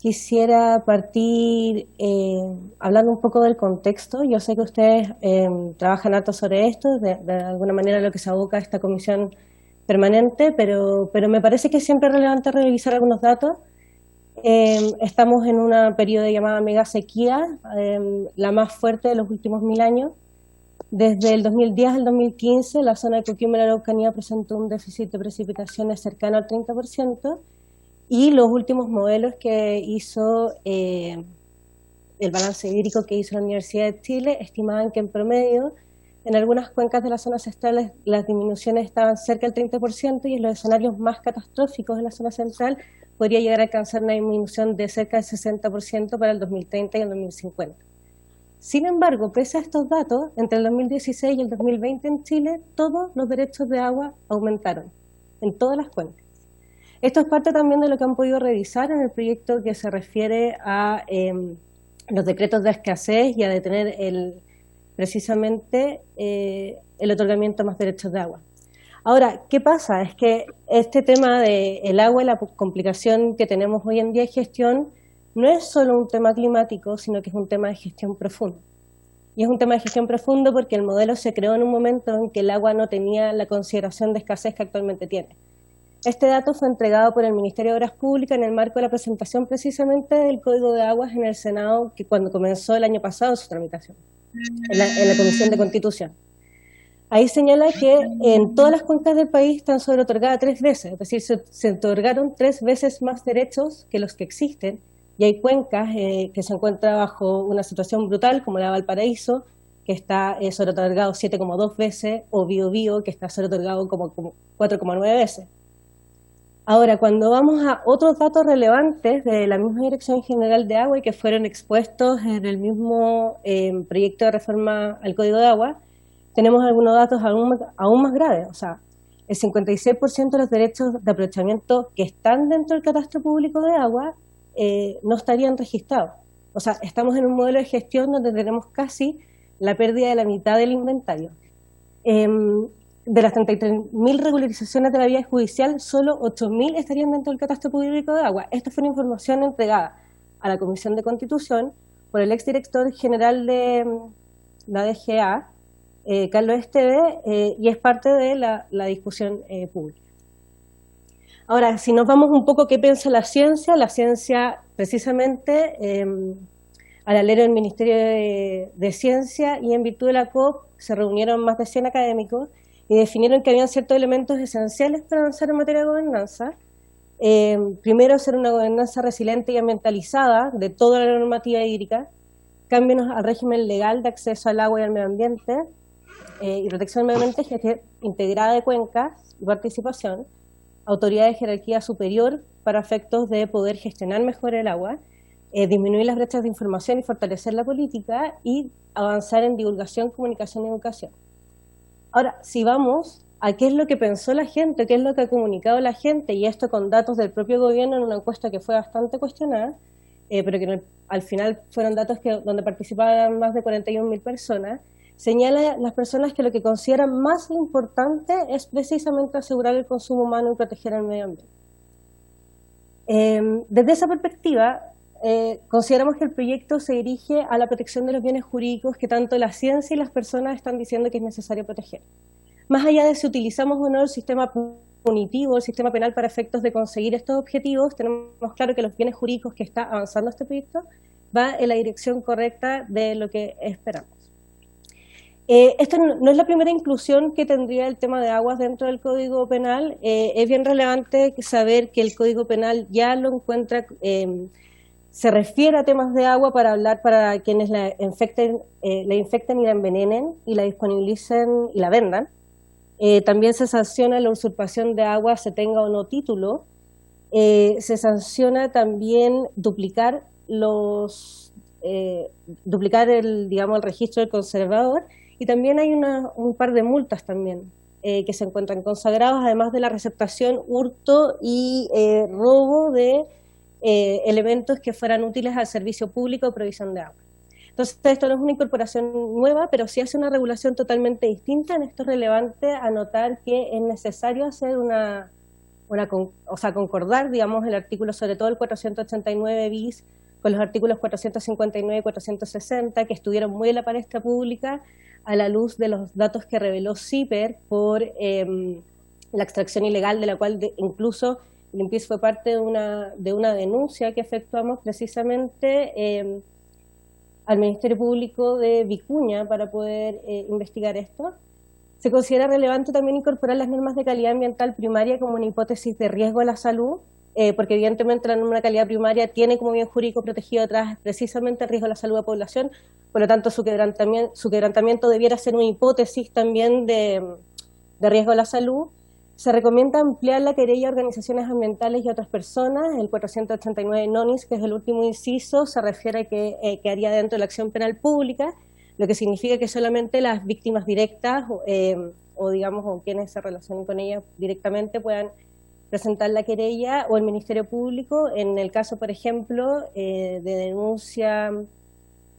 S11: Quisiera partir hablando un poco del contexto. Yo sé que ustedes trabajan harto sobre esto, de alguna manera lo que se aboca a esta comisión permanente, pero me parece que es siempre relevante revisar algunos datos. Estamos en un periodo llamada mega sequía, la más fuerte de los últimos 1000 años. Desde el 2010 al 2015, la zona de Coquimbo y la Araucanía presentó un déficit de precipitaciones cercano al 30%, y los últimos modelos que hizo el balance hídrico que hizo la Universidad de Chile estimaban que en promedio en algunas cuencas de las zonas centrales las disminuciones estaban cerca del 30%, y en los escenarios más catastróficos en la zona central podría llegar a alcanzar una disminución de cerca del 60% para el 2030 y el 2050. Sin embargo, pese a estos datos, entre el 2016 y el 2020 en Chile, todos los derechos de agua aumentaron, en todas las cuencas. Esto es parte también de lo que han podido revisar en el proyecto que se refiere a los decretos de escasez y a detener precisamente el otorgamiento de más derechos de agua. Ahora, ¿qué pasa? Es que este tema del agua y la complicación que tenemos hoy en día de gestión no es solo un tema climático, sino que es un tema de gestión profundo. Y es un tema de gestión profundo porque el modelo se creó en un momento en que el agua no tenía la consideración de escasez que actualmente tiene. Este dato fue entregado por el Ministerio de Obras Públicas en el marco de la presentación precisamente del Código de Aguas en el Senado, que cuando comenzó el año pasado su tramitación, en la Comisión de Constitución. Ahí señala que en todas las cuencas del país están sobreotorgadas 3 veces, es decir, se otorgaron 3 veces más derechos que los que existen. Y hay cuencas que se encuentran bajo una situación brutal, como la de Valparaíso, que que está sobreotorgado 7,2 veces, o Biobío, que está sobreotorgado como 4,9 veces. Ahora, cuando vamos a otros datos relevantes de la misma Dirección General de Agua y que fueron expuestos en el mismo proyecto de reforma al Código de Agua, tenemos algunos datos aún más graves. O sea, el 56% de los derechos de aprovechamiento que están dentro del catastro público de agua no estarían registrados. O sea, estamos en un modelo de gestión donde tenemos casi la pérdida de la mitad del inventario. De las 33.000 regularizaciones de la vía judicial, solo 8.000 estarían dentro del catastro público de agua. Esta fue una información entregada a la Comisión de Constitución por el exdirector general de la DGA, Carlos Esteve, y es parte de la discusión pública. Ahora, si nos vamos un poco qué piensa la ciencia precisamente, al alero del Ministerio de Ciencia y en virtud de la COP, se reunieron más de 100 académicos y definieron que habían ciertos elementos esenciales para avanzar en materia de gobernanza. Primero, hacer una gobernanza resiliente y ambientalizada de toda la normativa hídrica, cambios al régimen legal de acceso al agua y al medio ambiente, y protección del medio ambiente, gestión integrada de cuencas y participación, autoridad de jerarquía superior para efectos de poder gestionar mejor el agua, disminuir las brechas de información y fortalecer la política, y avanzar en divulgación, comunicación y educación. Ahora, si vamos a qué es lo que pensó la gente, qué es lo que ha comunicado la gente, y esto con datos del propio gobierno en una encuesta que fue bastante cuestionada, pero que al final fueron datos donde participaban más de 41.000 personas, señala a las personas que lo que consideran más importante es precisamente asegurar el consumo humano y proteger el medio ambiente. Desde esa perspectiva, consideramos que el proyecto se dirige a la protección de los bienes jurídicos que tanto la ciencia y las personas están diciendo que es necesario proteger. Más allá de si utilizamos o no el sistema punitivo, el sistema penal para efectos de conseguir estos objetivos, tenemos claro que los bienes jurídicos que está avanzando este proyecto va en la dirección correcta de lo que esperamos. Esta no es la primera inclusión que tendría el tema de aguas dentro del Código Penal. Es bien relevante saber que el Código Penal ya lo encuentra, se refiere a temas de agua para hablar para quienes la infecten y la envenenen y la disponibilicen y la vendan. También se sanciona la usurpación de agua, se tenga o no título. Se sanciona también duplicar el registro del conservador. Y también hay un par de multas también que se encuentran consagrados, además de la receptación, hurto y robo de elementos que fueran útiles al servicio público de provisión de agua. Entonces, esto no es una incorporación nueva, pero sí hace una regulación totalmente distinta. En esto es relevante anotar que es necesario hacer concordar, digamos, el artículo, sobre todo el 489 bis, con los artículos 459 y 460, que estuvieron muy en la palestra pública, a la luz de los datos que reveló CIPER por la extracción ilegal, de la cual incluso Greenpeace fue parte de una denuncia que efectuamos precisamente al Ministerio Público de Vicuña para poder investigar esto. Se considera relevante también incorporar las normas de calidad ambiental primaria como una hipótesis de riesgo a la salud, porque evidentemente la norma de calidad primaria tiene como bien jurídico protegido atrás precisamente el riesgo a la salud de la población. Por lo tanto, su quebrantamiento debiera ser una hipótesis también de riesgo a la salud. Se recomienda ampliar la querella a organizaciones ambientales y a otras personas. El 489 nonis, que es el último inciso, se refiere a que quedaría dentro de la acción penal pública, lo que significa que solamente las víctimas directas o quienes se relacionen con ellas directamente puedan presentar la querella, o el Ministerio Público en el caso, por ejemplo, de denuncia.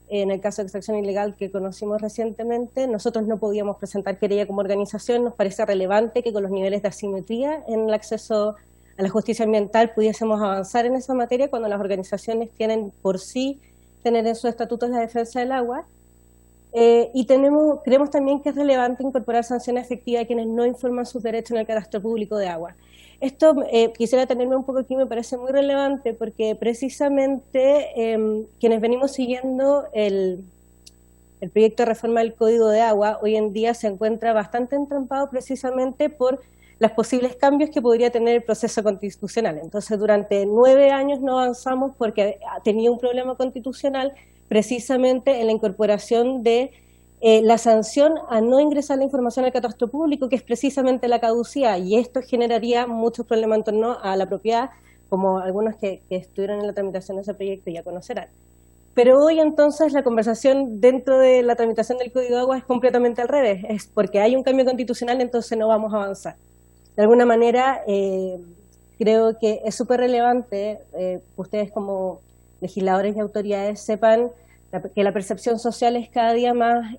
S11: En el caso de extracción ilegal que conocimos recientemente, nosotros no podíamos presentar querella como organización. Nos parece relevante que con los niveles de asimetría en el acceso a la justicia ambiental pudiésemos avanzar en esa materia cuando las organizaciones tienen por sí tener en sus estatutos la defensa del agua. Y creemos también que es relevante incorporar sanciones efectivas a quienes no informan sus derechos en el cadastro público de agua. Esto quisiera tenerme un poco aquí, me parece muy relevante porque precisamente quienes venimos siguiendo el proyecto de reforma del Código de Agua hoy en día se encuentra bastante entrampado precisamente por los posibles cambios que podría tener el proceso constitucional. Entonces, durante 9 años no avanzamos porque tenía un problema constitucional precisamente en la incorporación de la sanción a no ingresar la información al catastro público, que es precisamente la caducidad, y esto generaría muchos problemas en torno a la propiedad, como algunos que estuvieron en la tramitación de ese proyecto ya conocerán. Pero hoy entonces la conversación dentro de la tramitación del Código de Agua es completamente al revés, es porque hay un cambio constitucional, entonces no vamos a avanzar. De alguna manera, creo que es súper relevante, ustedes como legisladores y autoridades sepan que la percepción social es cada día más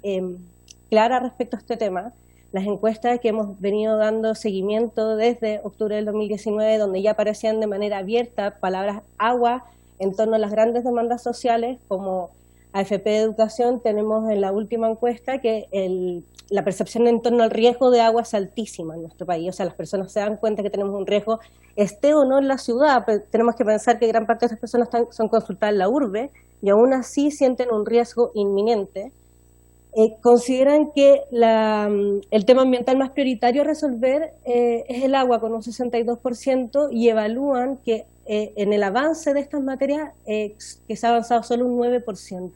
S11: clara respecto a este tema. Las encuestas que hemos venido dando seguimiento desde octubre del 2019, donde ya aparecían de manera abierta palabras agua en torno a las grandes demandas sociales, como AFP de Educación, tenemos en la última encuesta que la percepción en torno al riesgo de agua es altísima en nuestro país. O sea, las personas se dan cuenta que tenemos un riesgo, esté o no en la ciudad, pero tenemos que pensar que gran parte de estas personas son consultadas en la urbe y aún así sienten un riesgo inminente. Consideran que el tema ambiental más prioritario a resolver es el agua, con un 62%, y evalúan que en el avance de estas materias que se ha avanzado solo un 9%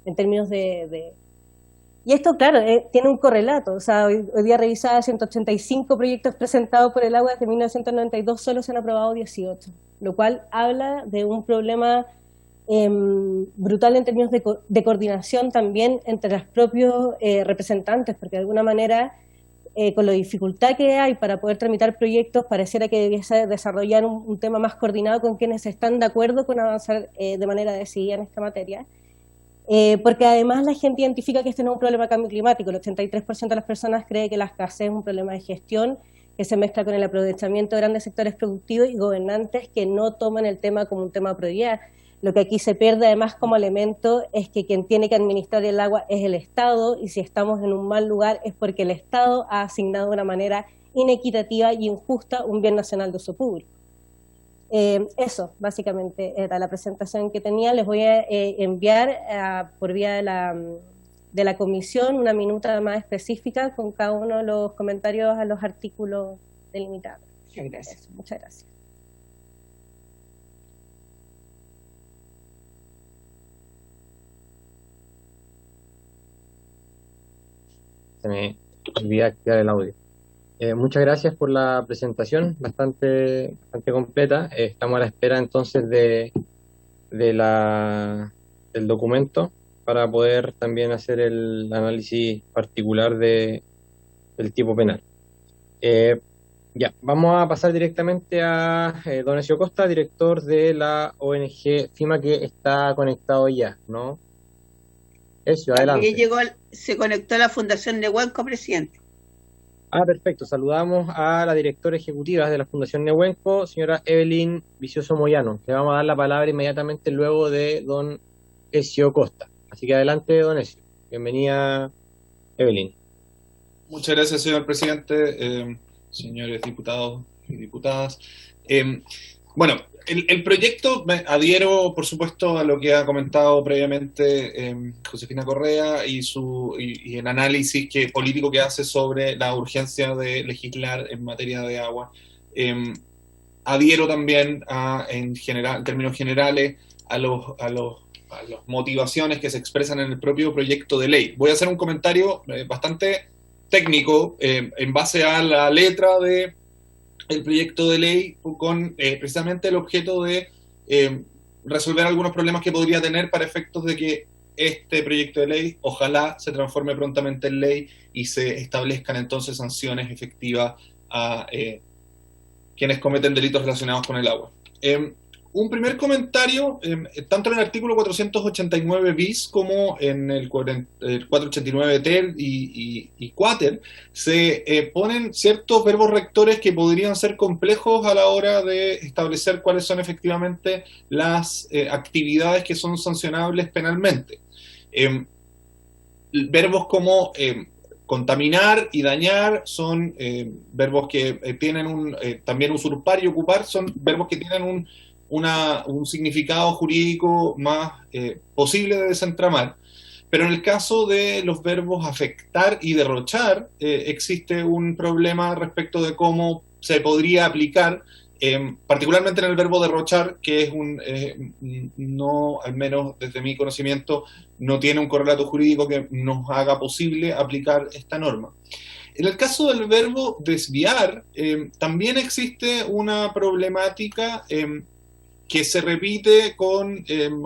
S11: en términos de... Y esto, claro, tiene un correlato. O sea, hoy día revisada 185 proyectos presentados por el agua desde 1992, solo se han aprobado 18, lo cual habla de un problema brutal en términos de coordinación también entre los propios representantes, porque de alguna manera, con la dificultad que hay para poder tramitar proyectos, pareciera que debiese desarrollar un tema más coordinado con quienes están de acuerdo con avanzar de manera decidida en esta materia. Porque además la gente identifica que este no es un problema de cambio climático. El 83% de las personas cree que la escasez es un problema de gestión que se mezcla con el aprovechamiento de grandes sectores productivos y gobernantes que no toman el tema como un tema de prioridad. Lo que aquí se pierde además como elemento es que quien tiene que administrar el agua es el Estado, y si estamos en un mal lugar es porque el Estado ha asignado de una manera inequitativa y injusta un bien nacional de uso público. Eso básicamente era la presentación que tenía. Les voy a enviar por vía de la comisión una minuta más específica con cada uno de los comentarios a los artículos delimitados.
S3: Muchas gracias.
S11: Eso, muchas gracias.
S1: Se me olvidó activar el audio. Muchas gracias por la presentación, bastante completa. Estamos a la espera entonces del documento para poder también hacer el análisis particular del tipo penal. Ya, vamos a pasar directamente a don Ezio Costa, director de la ONG FIMA, que está conectado ya, ¿no? Ezio, adelante.
S3: Se conectó a la Fundación Nehuenco, presidente.
S1: Perfecto. Saludamos a la directora ejecutiva de la Fundación Nehuenco, señora Evelyn Vicioso Moyano. Le vamos a dar la palabra inmediatamente luego de don Ezio Costa. Así que adelante, don Ezio. Bienvenida, Evelyn.
S12: Muchas gracias, señor presidente, señores diputados y diputadas. Bueno, el proyecto, me adhiero, por supuesto, a lo que ha comentado previamente Josefina Correa y el análisis político que hace sobre la urgencia de legislar en materia de agua. Adhiero también, en términos generales, a las motivaciones que se expresan en el propio proyecto de ley. Voy a hacer un comentario bastante técnico en base a la letra de el proyecto de ley, con precisamente el objeto de resolver algunos problemas que podría tener para efectos de que este proyecto de ley ojalá se transforme prontamente en ley y se establezcan entonces sanciones efectivas a quienes cometen delitos relacionados con el agua. Un primer comentario, tanto en el artículo 489 bis como en el 489 ter y quater, se ponen ciertos verbos rectores que podrían ser complejos a la hora de establecer cuáles son efectivamente las actividades que son sancionables penalmente. Verbos como contaminar y dañar son verbos que tienen también usurpar y ocupar son verbos que tienen un significado jurídico más posible de desentramar, pero en el caso de los verbos afectar y derrochar, existe un problema respecto de cómo se podría aplicar particularmente en el verbo derrochar, que es no, al menos desde mi conocimiento, no tiene un correlato jurídico que nos haga posible aplicar esta norma. En el caso del verbo desviar, también existe una problemática que se repite con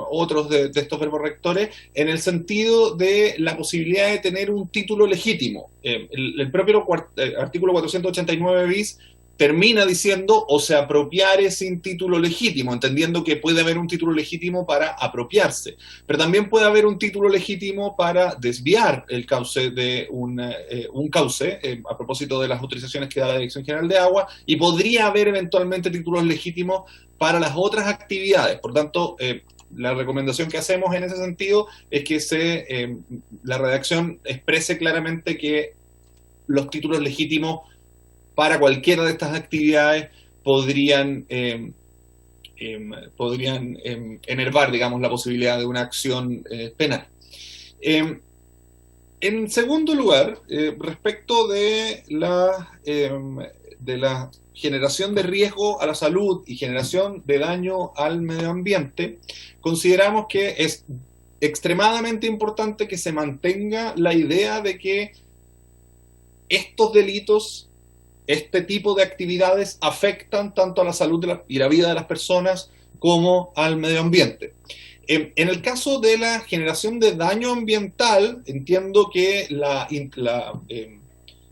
S12: otros de estos verbos rectores, en el sentido de la posibilidad de tener un título legítimo. El propio artículo 489 bis termina diciendo o se apropiare sin título legítimo, entendiendo que puede haber un título legítimo para apropiarse, pero también puede haber un título legítimo para desviar el cauce de un cauce, a propósito de las autorizaciones que da la Dirección General de Agua, y podría haber eventualmente títulos legítimos para las otras actividades. Por tanto, la recomendación que hacemos en ese sentido es que la redacción exprese claramente que los títulos legítimos para cualquiera de estas actividades podrían enervar, digamos, la posibilidad de una acción penal. En segundo lugar, respecto de la generación de riesgo a la salud y generación de daño al medio ambiente, consideramos que es extremadamente importante que se mantenga la idea de que estos delitos, este tipo de actividades afectan tanto a la salud y la vida de las personas como al medio ambiente. En el caso de la generación de daño ambiental, entiendo que la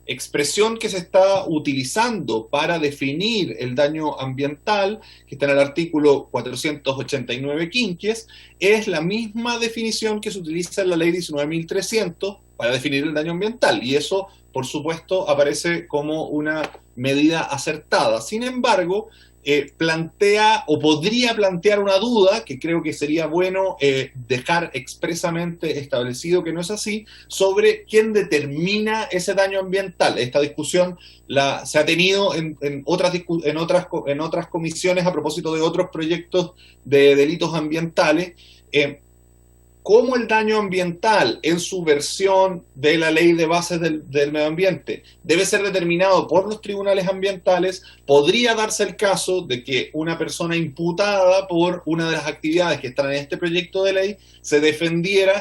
S12: expresión que se está utilizando para definir el daño ambiental, que está en el artículo 489 quinquies, es la misma definición que se utiliza en la ley 19.300 para definir el daño ambiental, y eso, por supuesto, aparece como una medida acertada. Sin embargo, plantea o podría plantear una duda, que creo que sería bueno dejar expresamente establecido que no es así, sobre quién determina ese daño ambiental. Esta discusión se ha tenido en otras comisiones a propósito de otros proyectos de delitos ambientales. Cómo el daño ambiental en su versión de la ley de bases del medio ambiente debe ser determinado por los tribunales ambientales, podría darse el caso de que una persona imputada por una de las actividades que están en este proyecto de ley se defendiera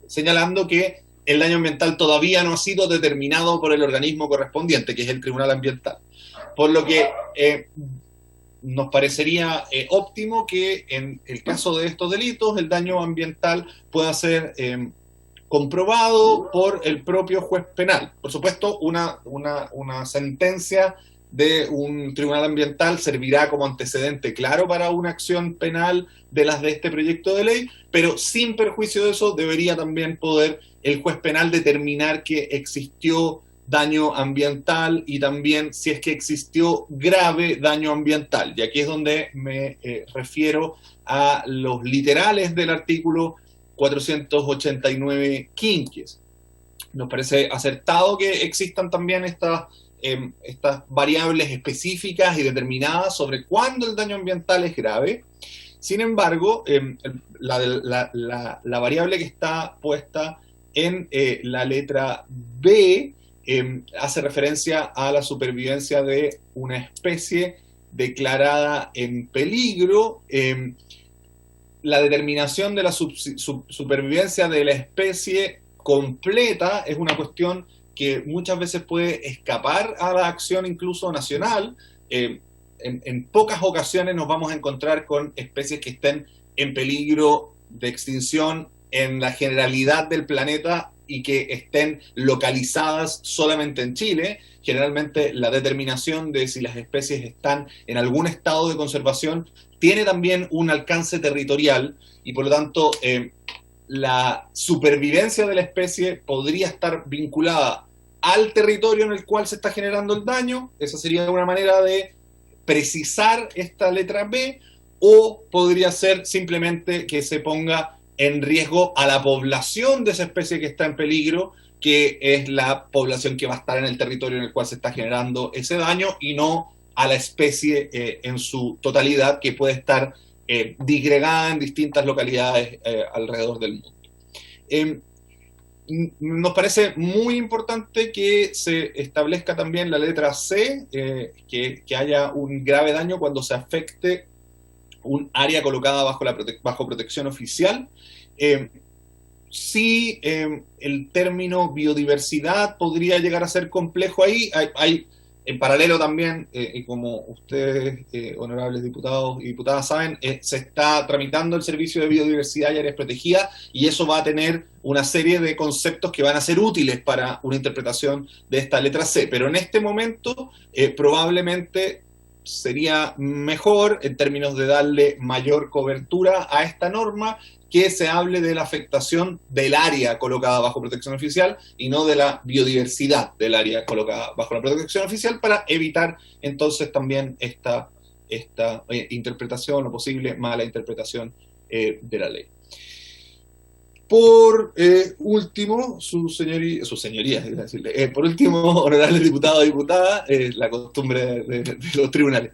S12: señalando que el daño ambiental todavía no ha sido determinado por el organismo correspondiente, que es el tribunal ambiental. Por lo que nos parecería óptimo que en el caso de estos delitos el daño ambiental pueda ser comprobado por el propio juez penal. Por supuesto, una sentencia de un tribunal ambiental servirá como antecedente claro para una acción penal de las de este proyecto de ley, pero sin perjuicio de eso debería también poder el juez penal determinar que existió daño ambiental y también si es que existió grave daño ambiental. Y aquí es donde me refiero a los literales del artículo 489 quinquies. Nos parece acertado que existan también estas variables específicas y determinadas sobre cuándo el daño ambiental es grave. Sin embargo, la variable que está puesta en la letra B hace referencia a la supervivencia de una especie declarada en peligro. La determinación de la supervivencia de la especie completa es una cuestión que muchas veces puede escapar a la acción incluso nacional. En pocas ocasiones nos vamos a encontrar con especies que estén en peligro de extinción en la generalidad del planeta y que estén localizadas solamente en Chile. Generalmente la determinación de si las especies están en algún estado de conservación tiene también un alcance territorial y por lo tanto la supervivencia de la especie podría estar vinculada al territorio en el cual se está generando el daño. Esa sería una manera de precisar esta letra B, o podría ser simplemente que se ponga en riesgo a la población de esa especie que está en peligro, que es la población que va a estar en el territorio en el cual se está generando ese daño, y no a la especie en su totalidad, que puede estar disgregada en distintas localidades alrededor del mundo. nos parece muy importante que se establezca también la letra C, que haya un grave daño cuando se afecte un área colocada bajo protección oficial. Sí, el término biodiversidad podría llegar a ser complejo ahí. Hay en paralelo también, y como ustedes, honorables diputados y diputadas, saben, se está tramitando el servicio de biodiversidad y áreas protegidas, y eso va a tener una serie de conceptos que van a ser útiles para una interpretación de esta letra C. Pero en este momento, probablemente sería mejor, en términos de darle mayor cobertura a esta norma, que se hable de la afectación del área colocada bajo protección oficial y no de la biodiversidad del área colocada bajo la protección oficial, para evitar entonces también esta interpretación o posible mala interpretación de la ley. Por último, sus señorías, por último, honorables diputados y diputadas, la costumbre de los tribunales.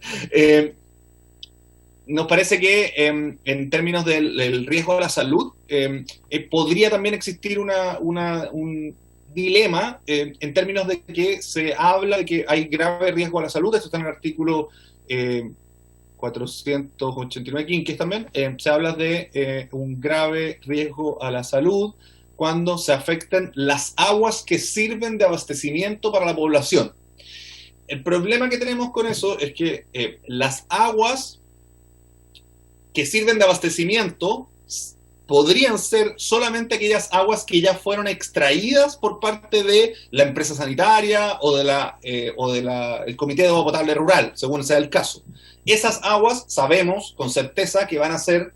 S12: Nos parece que en términos del riesgo a la salud, podría también existir un dilema en términos de que se habla de que hay grave riesgo a la salud. Esto está en el artículo 489 quinquis también. Se habla de un grave riesgo a la salud cuando se afecten las aguas que sirven de abastecimiento para la población. El problema que tenemos con eso es que las aguas que sirven de abastecimiento podrían ser solamente aquellas aguas que ya fueron extraídas por parte de la empresa sanitaria o el Comité de Agua Potable Rural, según sea el caso. Esas aguas sabemos con certeza que van a ser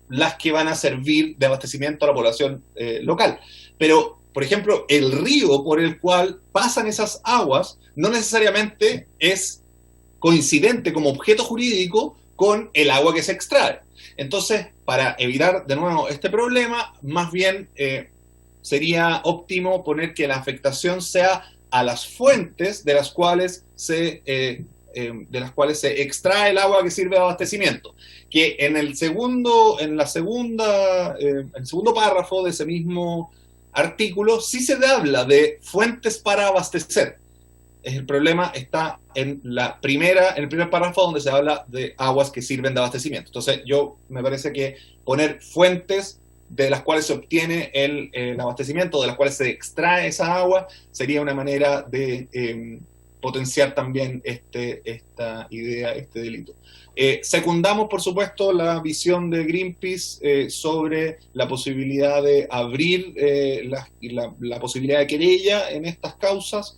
S12: las que van a servir de abastecimiento a la población local. Pero, por ejemplo, el río por el cual pasan esas aguas no necesariamente es coincidente como objeto jurídico con el agua que se extrae. Entonces, para evitar de nuevo este problema, más bien sería óptimo poner que la afectación sea a las fuentes de las cuales se extrae el agua que sirve de abastecimiento. Que en el segundo párrafo de ese mismo artículo sí se habla de fuentes para abastecer. El problema está en el primer párrafo, donde se habla de aguas que sirven de abastecimiento. Entonces, me parece que poner fuentes de las cuales se obtiene el abastecimiento, de las cuales se extrae esa agua, sería una manera de potenciar también esta idea, este delito. Secundamos, por supuesto, la visión de Greenpeace sobre la posibilidad de abrir la posibilidad de querella en estas causas.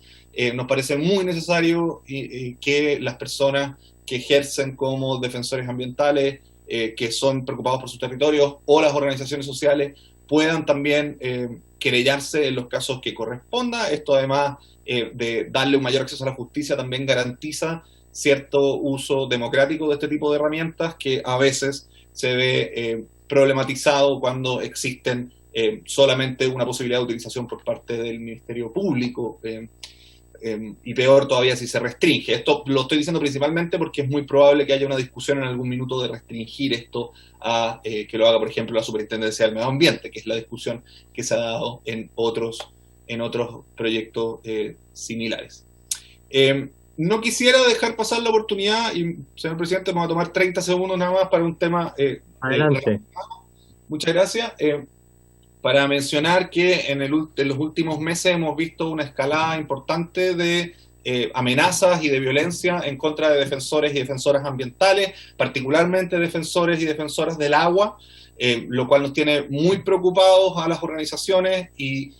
S12: Nos parece muy necesario que las personas que ejercen como defensores ambientales, que son preocupados por sus territorios, o las organizaciones sociales, puedan también querellarse en los casos que corresponda. Esto, además de darle un mayor acceso a la justicia, también garantiza cierto uso democrático de este tipo de herramientas, que a veces se ve problematizado cuando existen solamente una posibilidad de utilización por parte del Ministerio Público. Y peor todavía si se restringe. Esto lo estoy diciendo principalmente porque es muy probable que haya una discusión en algún minuto de restringir esto a que lo haga, por ejemplo, la Superintendencia del Medio Ambiente, que es la discusión que se ha dado en otros proyectos similares. No quisiera dejar pasar la oportunidad, y señor presidente, vamos a tomar 30 segundos nada más para un tema.
S1: Adelante.
S12: Muchas gracias. Para mencionar que en los últimos meses hemos visto una escalada importante de amenazas y de violencia en contra de defensores y defensoras ambientales, particularmente defensores y defensoras del agua, lo cual nos tiene muy preocupados a las organizaciones, y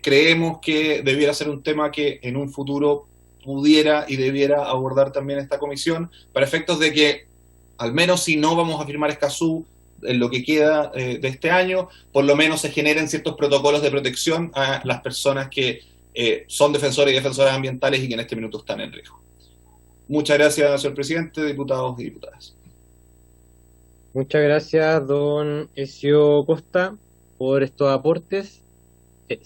S12: creemos que debiera ser un tema que en un futuro pudiera y debiera abordar también esta comisión, para efectos de que, al menos si no vamos a firmar Escazú en lo que queda de este año, por lo menos se generen ciertos protocolos de protección a las personas que son defensores y defensoras ambientales y que en este minuto están en riesgo. Muchas gracias, señor presidente, diputados y diputadas.
S1: Muchas gracias, don Ezio Costa, por estos aportes.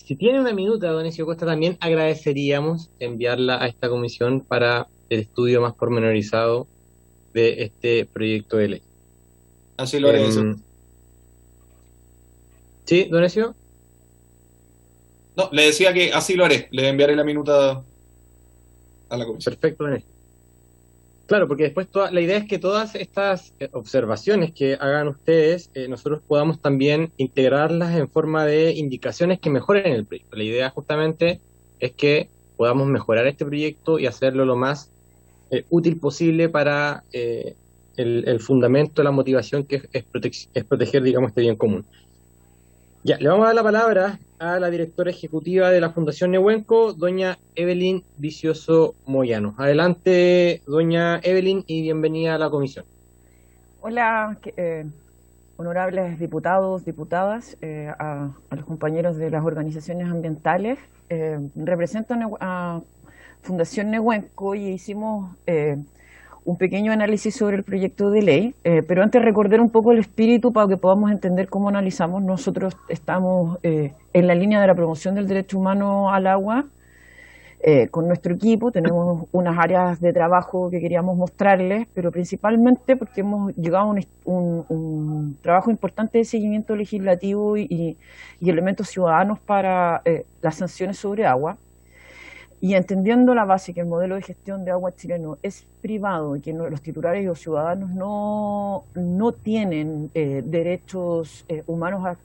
S1: Si tiene una minuta, don Ezio Costa, también agradeceríamos enviarla a esta comisión para el estudio más pormenorizado de este proyecto de ley.
S12: Así lo haré.
S1: ¿Sí, don Ezio?
S12: No, le decía que así lo haré, le enviaré la minuta a la comisión.
S1: Perfecto, Bené. Claro, porque después la idea es que todas estas observaciones que hagan ustedes, nosotros podamos también integrarlas en forma de indicaciones que mejoren el proyecto. La idea justamente es que podamos mejorar este proyecto y hacerlo lo más útil posible para el fundamento, la motivación que es proteger, digamos, este bien común. Ya, le vamos a dar la palabra a la directora ejecutiva de la Fundación Nehuenco, doña Evelyn Vicioso Moyano. Adelante, doña Evelyn, y bienvenida a la comisión.
S13: Hola, honorables diputados, diputadas, a los compañeros de las organizaciones ambientales. Represento a Fundación Nehuenco y hicimos un pequeño análisis sobre el proyecto de ley, pero antes recordar un poco el espíritu para que podamos entender cómo analizamos. Nosotros estamos en la línea de la promoción del derecho humano al agua con nuestro equipo. Tenemos unas áreas de trabajo que queríamos mostrarles, pero principalmente porque hemos llegado a un trabajo importante de seguimiento legislativo y elementos ciudadanos para las sanciones sobre agua. Y entendiendo la base que el modelo de gestión de agua chileno es privado y que los titulares y los ciudadanos no tienen derechos humanos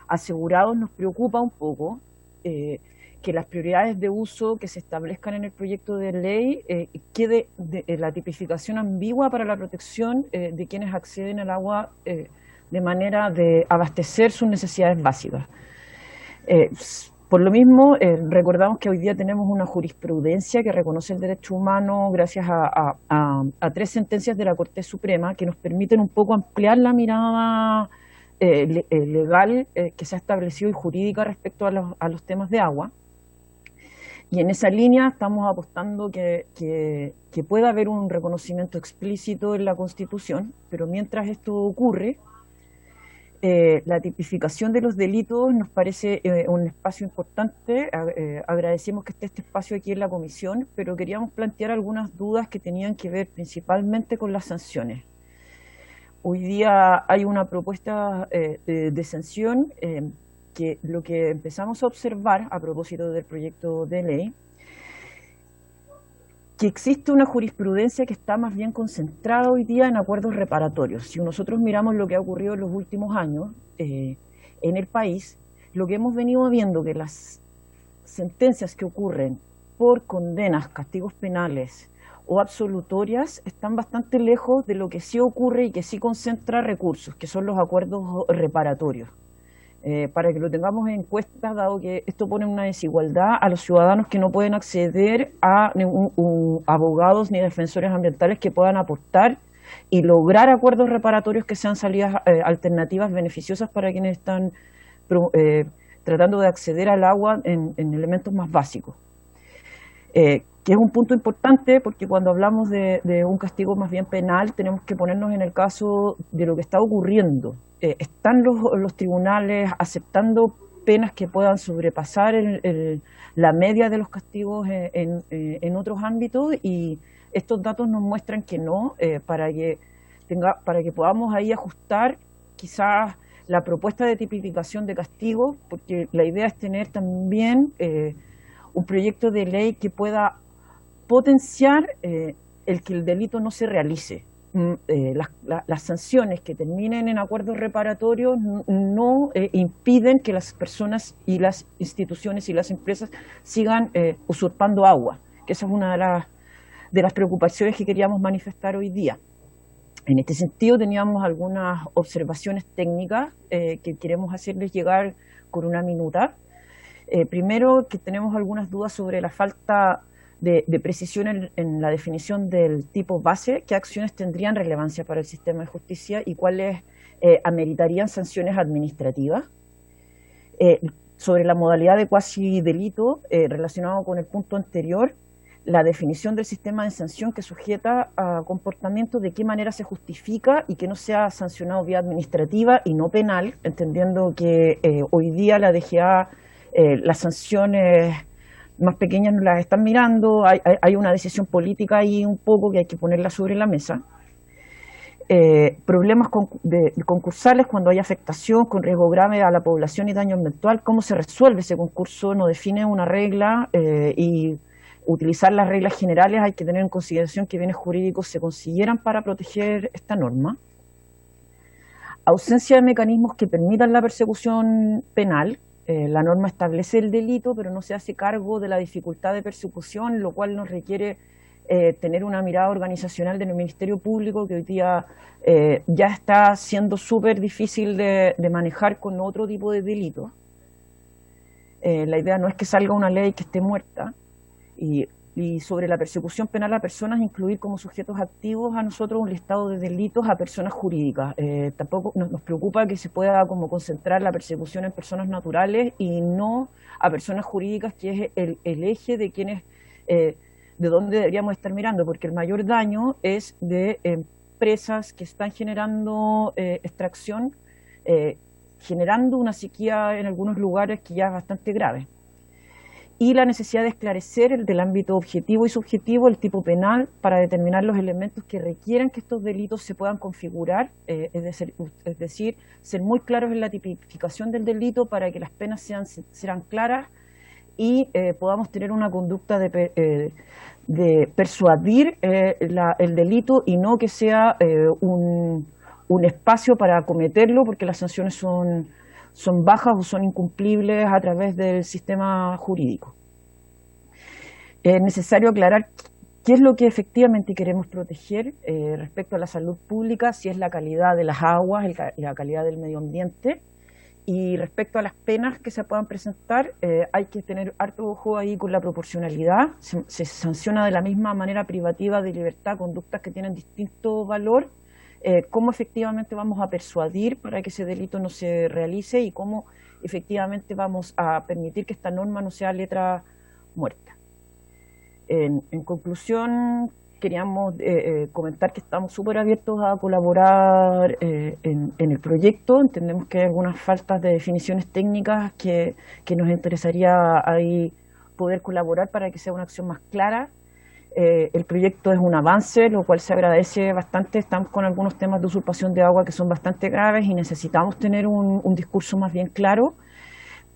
S13: asegurados, nos preocupa un poco que las prioridades de uso que se establezcan en el proyecto de ley quede la tipificación ambigua para la protección de quienes acceden al agua de manera de abastecer sus necesidades básicas. Por lo mismo, recordamos que hoy día tenemos una jurisprudencia que reconoce el derecho humano gracias a 3 sentencias de la Corte Suprema que nos permiten un poco ampliar la mirada legal que se ha establecido y jurídica respecto a los temas de agua. Y en esa línea estamos apostando que pueda haber un reconocimiento explícito en la Constitución, pero mientras esto ocurre, la tipificación de los delitos nos parece un espacio importante. Agradecemos que esté este espacio aquí en la comisión, pero queríamos plantear algunas dudas que tenían que ver principalmente con las sanciones. Hoy día hay una propuesta de sanción que lo que empezamos a observar a propósito del proyecto de ley, que existe una jurisprudencia que está más bien concentrada hoy día en acuerdos reparatorios. Si nosotros miramos lo que ha ocurrido en los últimos años en el país, lo que hemos venido viendo que las sentencias que ocurren por condenas, castigos penales o absolutorias están bastante lejos de lo que sí ocurre y que sí concentra recursos, que son los acuerdos reparatorios. Para que lo tengamos en cuenta, dado que esto pone una desigualdad a los ciudadanos que no pueden acceder a abogados ni defensores ambientales que puedan aportar y lograr acuerdos reparatorios que sean salidas alternativas beneficiosas para quienes están tratando de acceder al agua en elementos más básicos. Que es un punto importante porque cuando hablamos de un castigo más bien penal tenemos que ponernos en el caso de lo que está ocurriendo. Están los tribunales aceptando penas que puedan sobrepasar la media de los castigos en otros ámbitos, y estos datos nos muestran que no, para que podamos ahí ajustar quizás la propuesta de tipificación de castigos, porque la idea es tener también un proyecto de ley que pueda potenciar el que el delito no se realice. Las sanciones que terminen en acuerdos reparatorios no impiden que las personas y las instituciones y las empresas sigan usurpando agua, que esa es una de las preocupaciones que queríamos manifestar hoy día. En este sentido teníamos algunas observaciones técnicas que queremos hacerles llegar con una minuta. Primero, que tenemos algunas dudas sobre la falta de precisión en la definición del tipo base, qué acciones tendrían relevancia para el sistema de justicia y cuáles ameritarían sanciones administrativas. Sobre la modalidad de cuasi delito, relacionado con el punto anterior, la definición del sistema de sanción que sujeta a comportamiento, de qué manera se justifica y que no sea sancionado vía administrativa y no penal, entendiendo que hoy día la DGA, las sanciones más pequeñas no las están mirando, hay una decisión política ahí un poco que hay que ponerla sobre la mesa. problemas concursales cuando hay afectación con riesgo grave a la población y daño ambiental. ¿Cómo se resuelve ese concurso? No define una regla y utilizar las reglas generales hay que tener en consideración que bienes jurídicos se consideran para proteger esta norma. Ausencia de mecanismos que permitan la persecución penal. La norma establece el delito, pero no se hace cargo de la dificultad de persecución, lo cual nos requiere tener una mirada organizacional del Ministerio Público que hoy día ya está siendo súper difícil de manejar con otro tipo de delitos. La idea no es que salga una ley que esté muerta, y sobre la persecución penal a personas, incluir como sujetos activos a nosotros un listado de delitos a personas jurídicas. Tampoco nos preocupa que se pueda como concentrar la persecución en personas naturales y no a personas jurídicas, que es el eje de quienes, de dónde deberíamos estar mirando, porque el mayor daño es de empresas que están generando extracción, generando una sequía en algunos lugares que ya es bastante grave. Y la necesidad de esclarecer el del ámbito objetivo y subjetivo, el tipo penal, para determinar los elementos que requieran que estos delitos se puedan configurar, es decir, ser muy claros en la tipificación del delito para que las penas sean claras y podamos tener una conducta de persuadir el delito y no que sea un espacio para cometerlo porque las sanciones son bajas o son incumplibles a través del sistema jurídico. Es necesario aclarar qué es lo que efectivamente queremos proteger respecto a la salud pública, si es la calidad de las aguas, la calidad del medio ambiente, y respecto a las penas que se puedan presentar, hay que tener harto ojo ahí con la proporcionalidad. Se sanciona de la misma manera privativa de libertad conductas que tienen distinto valor. Cómo efectivamente vamos a persuadir para que ese delito no se realice y cómo efectivamente vamos a permitir que esta norma no sea letra muerta. En conclusión, queríamos comentar que estamos súper abiertos a colaborar en el proyecto. Entendemos que hay algunas faltas de definiciones técnicas que nos interesaría ahí poder colaborar para que sea una acción más clara. El proyecto es un avance, lo cual se agradece bastante. Estamos con algunos temas de usurpación de agua que son bastante graves y necesitamos tener un discurso más bien claro,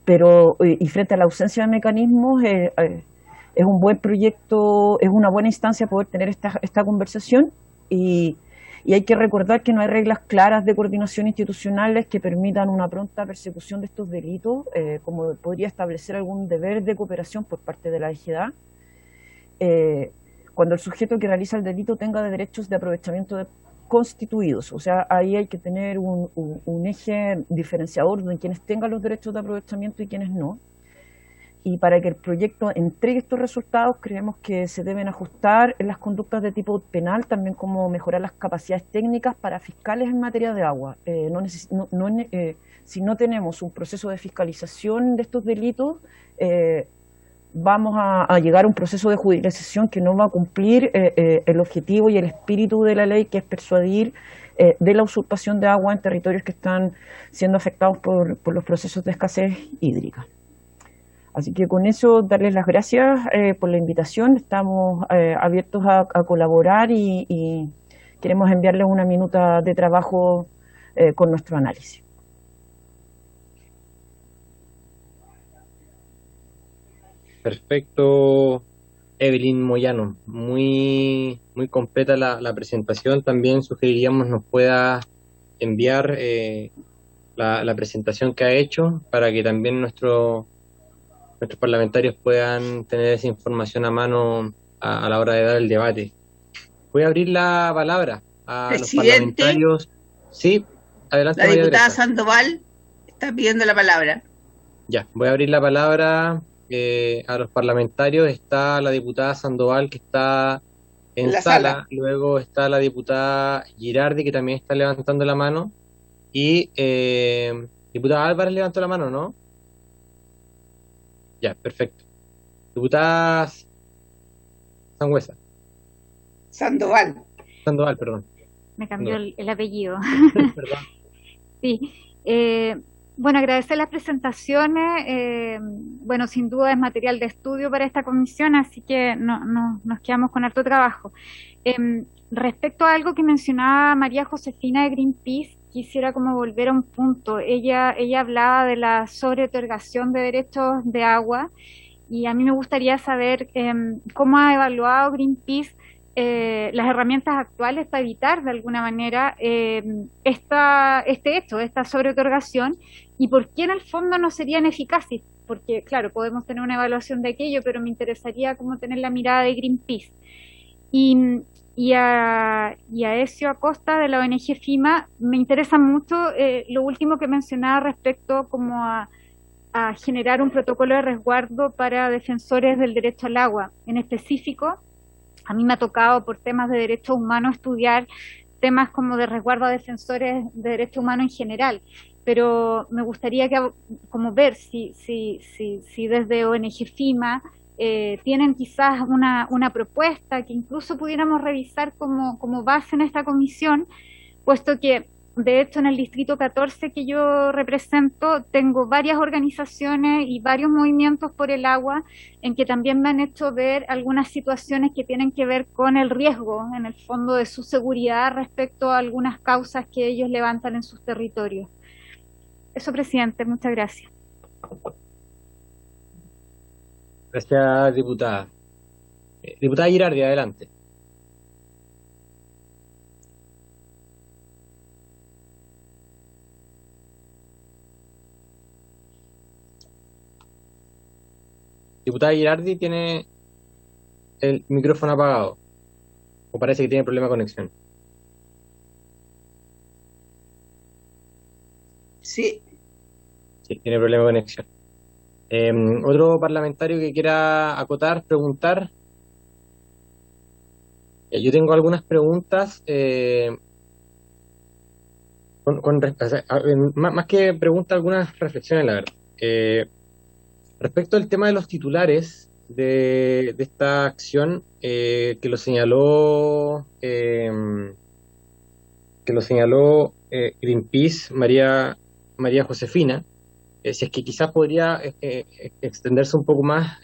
S13: pero y frente a la ausencia de mecanismos es un buen proyecto, es una buena instancia poder tener esta conversación y hay que recordar que no hay reglas claras de coordinación institucionales que permitan una pronta persecución de estos delitos, como podría establecer algún deber de cooperación por parte de la EGEDA. Cuando el sujeto que realiza el delito tenga derechos de aprovechamiento constituidos, o sea, ahí hay que tener un eje diferenciador de quienes tengan los derechos de aprovechamiento y quienes no. Y para que el proyecto entregue estos resultados, creemos que se deben ajustar en las conductas de tipo penal, también como mejorar las capacidades técnicas para fiscales en materia de agua. Si no tenemos un proceso de fiscalización de estos delitos, vamos a llegar a un proceso de judicialización que no va a cumplir el objetivo y el espíritu de la ley, que es persuadir de la usurpación de agua en territorios que están siendo afectados por los procesos de escasez hídrica. Así que con eso, darles las gracias por la invitación. Estamos abiertos a colaborar y queremos enviarles una minuta de trabajo con nuestro análisis.
S1: Perfecto, Evelyn Moyano. Muy completa la presentación. También sugeriríamos nos pueda enviar la presentación que ha hecho para que también nuestros parlamentarios puedan tener esa información a mano a la hora de dar el debate. Voy a abrir la palabra a los parlamentarios. Sí, adelante.
S3: La diputada Sandoval está pidiendo la palabra.
S1: Ya, voy a abrir la palabra a los parlamentarios. Está la diputada Sandoval, que está en sala. Luego está la diputada Girardi, que también está levantando la mano. Y diputada Álvarez levantó la mano, ¿no? Ya, perfecto. Diputada Sangüesa.
S3: Sandoval,
S1: perdón.
S14: Me cambió el apellido.
S1: Perdón.
S14: Sí. Bueno, agradecer las presentaciones. Bueno, sin duda es material de estudio para esta comisión, así que nos quedamos con harto trabajo. Respecto a algo que mencionaba María Josefina de Greenpeace, quisiera como volver a un punto. Ella hablaba de la sobreotorgación de derechos de agua y a mí me gustaría saber cómo ha evaluado Greenpeace las herramientas actuales para evitar de alguna manera esta sobreotorgación y por qué en el fondo no serían eficaces. Porque, claro, podemos tener una evaluación de aquello, pero me interesaría como tener la mirada de Greenpeace. Y a Ezio Acosta de la ONG FIMA, me interesa mucho lo último que mencionaba respecto como a generar un protocolo de resguardo para defensores del derecho al agua. En específico, a mí me ha tocado por temas de derechos humanos estudiar temas como de resguardo a defensores de derechos humanos en general, pero me gustaría como ver si desde ONG FIMA tienen quizás una propuesta que incluso pudiéramos revisar como base en esta comisión, puesto que de hecho en el distrito 14 que yo represento tengo varias organizaciones y varios movimientos por el agua en que también me han hecho ver algunas situaciones que tienen que ver con el riesgo, en el fondo, de su seguridad respecto a algunas causas que ellos levantan en sus territorios. Eso, presidente, muchas gracias.
S1: Gracias, diputada. Diputada Girardi, adelante. Diputada Girardi tiene el micrófono apagado. O parece que tiene problema de conexión.
S3: Sí.
S1: Sí, tiene problema de conexión. ¿Otro parlamentario que quiera acotar, preguntar? Yo tengo algunas preguntas. Más que preguntas, algunas reflexiones, la verdad. Respecto al tema de los titulares de esta acción, que lo señaló Greenpeace, María Josefina, si es que quizás podría extenderse un poco más,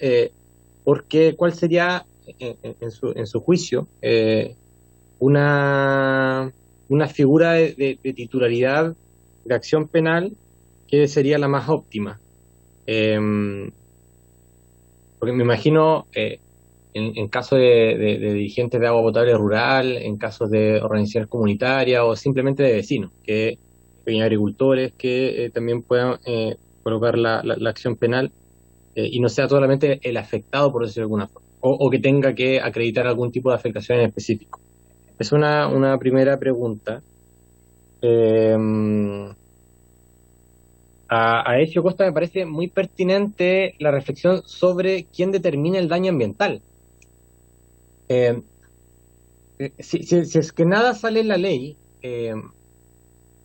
S1: ¿cuál sería, en su juicio, una figura de titularidad de acción penal que sería la más óptima? Porque me imagino en caso de dirigentes de agua potable rural, en casos de organizaciones comunitarias o simplemente de vecinos, pequeños agricultores que también puedan colocar la acción penal y no sea solamente el afectado, por decirlo de alguna forma, o que tenga que acreditar algún tipo de afectación en específico. Es una primera pregunta. A Ezio Acosta me parece muy pertinente la reflexión sobre quién determina el daño ambiental. Si es que nada sale en la ley,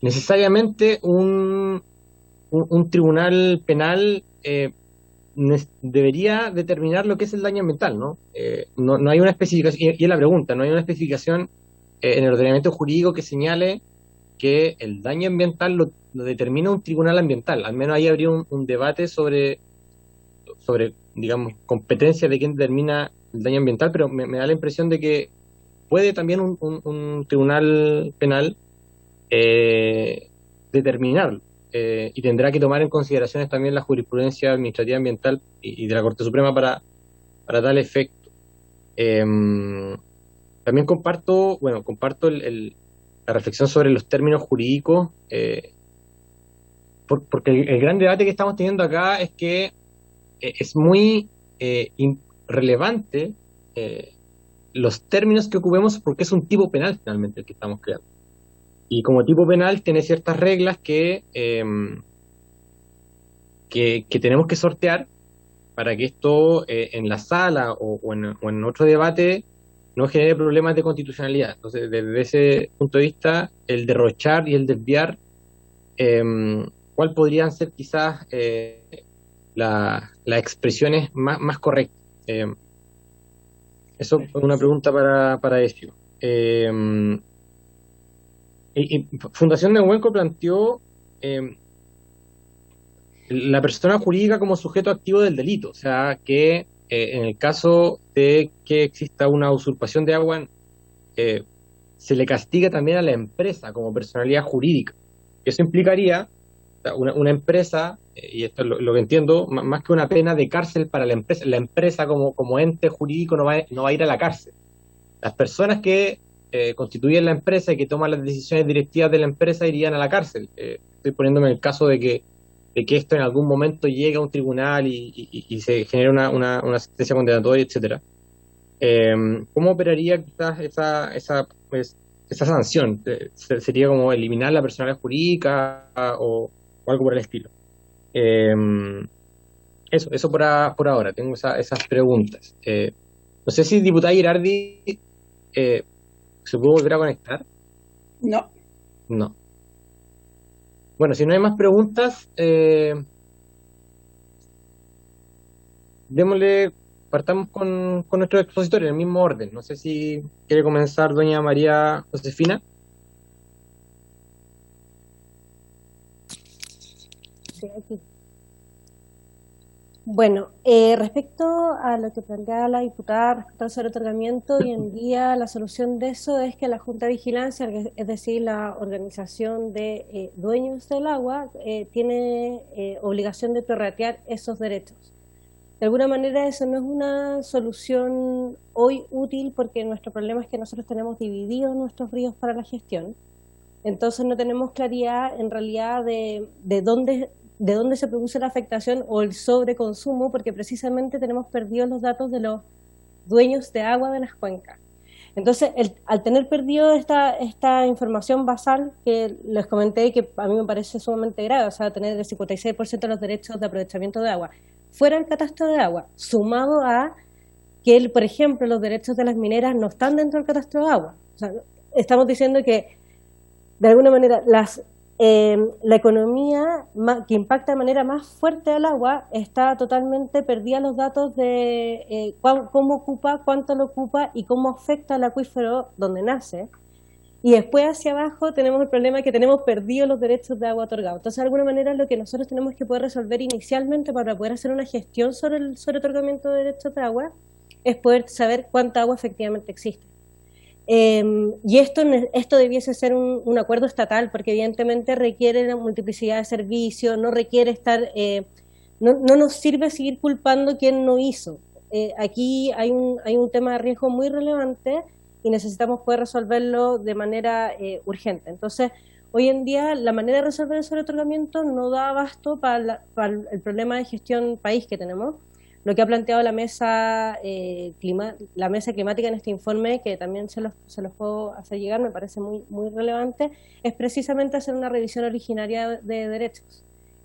S1: necesariamente un tribunal penal debería determinar lo que es el daño ambiental, ¿no? No hay una especificación, y es la pregunta, no hay una especificación en el ordenamiento jurídico que señale que el daño ambiental lo determina un tribunal ambiental. Al menos ahí habría un debate sobre, digamos, competencia de quién determina el daño ambiental, pero me da la impresión de que puede también un tribunal penal determinarlo, y tendrá que tomar en consideraciones también la jurisprudencia administrativa ambiental y de la Corte Suprema para tal efecto. También comparto la reflexión sobre los términos jurídicos, porque el gran debate que estamos teniendo acá es que es muy relevante los términos que ocupemos, porque es un tipo penal finalmente el que estamos creando. Y como tipo penal tiene ciertas reglas que tenemos que sortear para que esto en la sala o en otro debate no genere problemas de constitucionalidad. Entonces, desde ese punto de vista, el derrochar y el desviar, ¿cuál podrían ser quizás las expresiones más correctas? Eso es una pregunta para Ezio. Fundación Neuquén planteó la persona jurídica como sujeto activo del delito, o sea que en el caso de que exista una usurpación de agua, se le castiga también a la empresa como personalidad jurídica. Eso implicaría una empresa, y esto es lo que entiendo, más que una pena de cárcel para la empresa como ente jurídico no va a ir a la cárcel. Las personas que constituyen la empresa y que toman las decisiones directivas de la empresa irían a la cárcel. Estoy poniéndome en el caso de que esto en algún momento llegue a un tribunal y se genere una sentencia condenatoria, etcétera. ¿Cómo operaría quizás esa sanción? ¿Sería como eliminar la personalidad jurídica o algo por el estilo? Eso por ahora. Tengo esas preguntas. No sé si diputada Girardi se puede volver a conectar. No. Bueno, si no hay más preguntas, partamos con nuestro expositor en el mismo orden. No sé si quiere comenzar doña María Josefina.
S11: Sí, aquí. Bueno, respecto a lo que plantea la diputada respecto al sobreotorgamiento, hoy en día la solución de eso es que la Junta de Vigilancia, es decir, la organización de dueños del agua, tiene obligación de prorratear esos derechos. De alguna manera eso no es una solución hoy útil porque nuestro problema es que nosotros tenemos divididos nuestros ríos para la gestión. Entonces no tenemos claridad en realidad de dónde se produce la afectación o el sobreconsumo, porque precisamente tenemos perdidos los datos de los dueños de agua de las cuencas. Entonces, al tener perdido esta información basal que les comenté, que a mí me parece sumamente grave, o sea, tener el 56% de los derechos de aprovechamiento de agua fuera del catastro de agua, sumado a que, por ejemplo, los derechos de las mineras no están dentro del catastro de agua. O sea, estamos diciendo que, de alguna manera, la economía que impacta de manera más fuerte al agua está totalmente perdida los datos de cómo ocupa, cuánto lo ocupa y cómo afecta al acuífero donde nace. Y después hacia abajo tenemos el problema de que tenemos perdidos los derechos de agua otorgados. Entonces, de alguna manera, lo que nosotros tenemos que poder resolver inicialmente para poder hacer una gestión sobre el otorgamiento de derechos de agua es poder saber cuánta agua efectivamente existe. Y esto debiese ser un acuerdo estatal, porque evidentemente requiere una multiplicidad de servicios, no requiere estar, no nos sirve seguir culpando quien no hizo. Aquí hay un tema de riesgo muy relevante y necesitamos poder resolverlo de manera urgente. Entonces, hoy en día la manera de resolver el sobreotorgamiento no da abasto para el problema de gestión país que tenemos. Lo que ha planteado la mesa climática en este informe, que también se los puedo hacer llegar, me parece muy, muy relevante, es precisamente hacer una revisión originaria de derechos.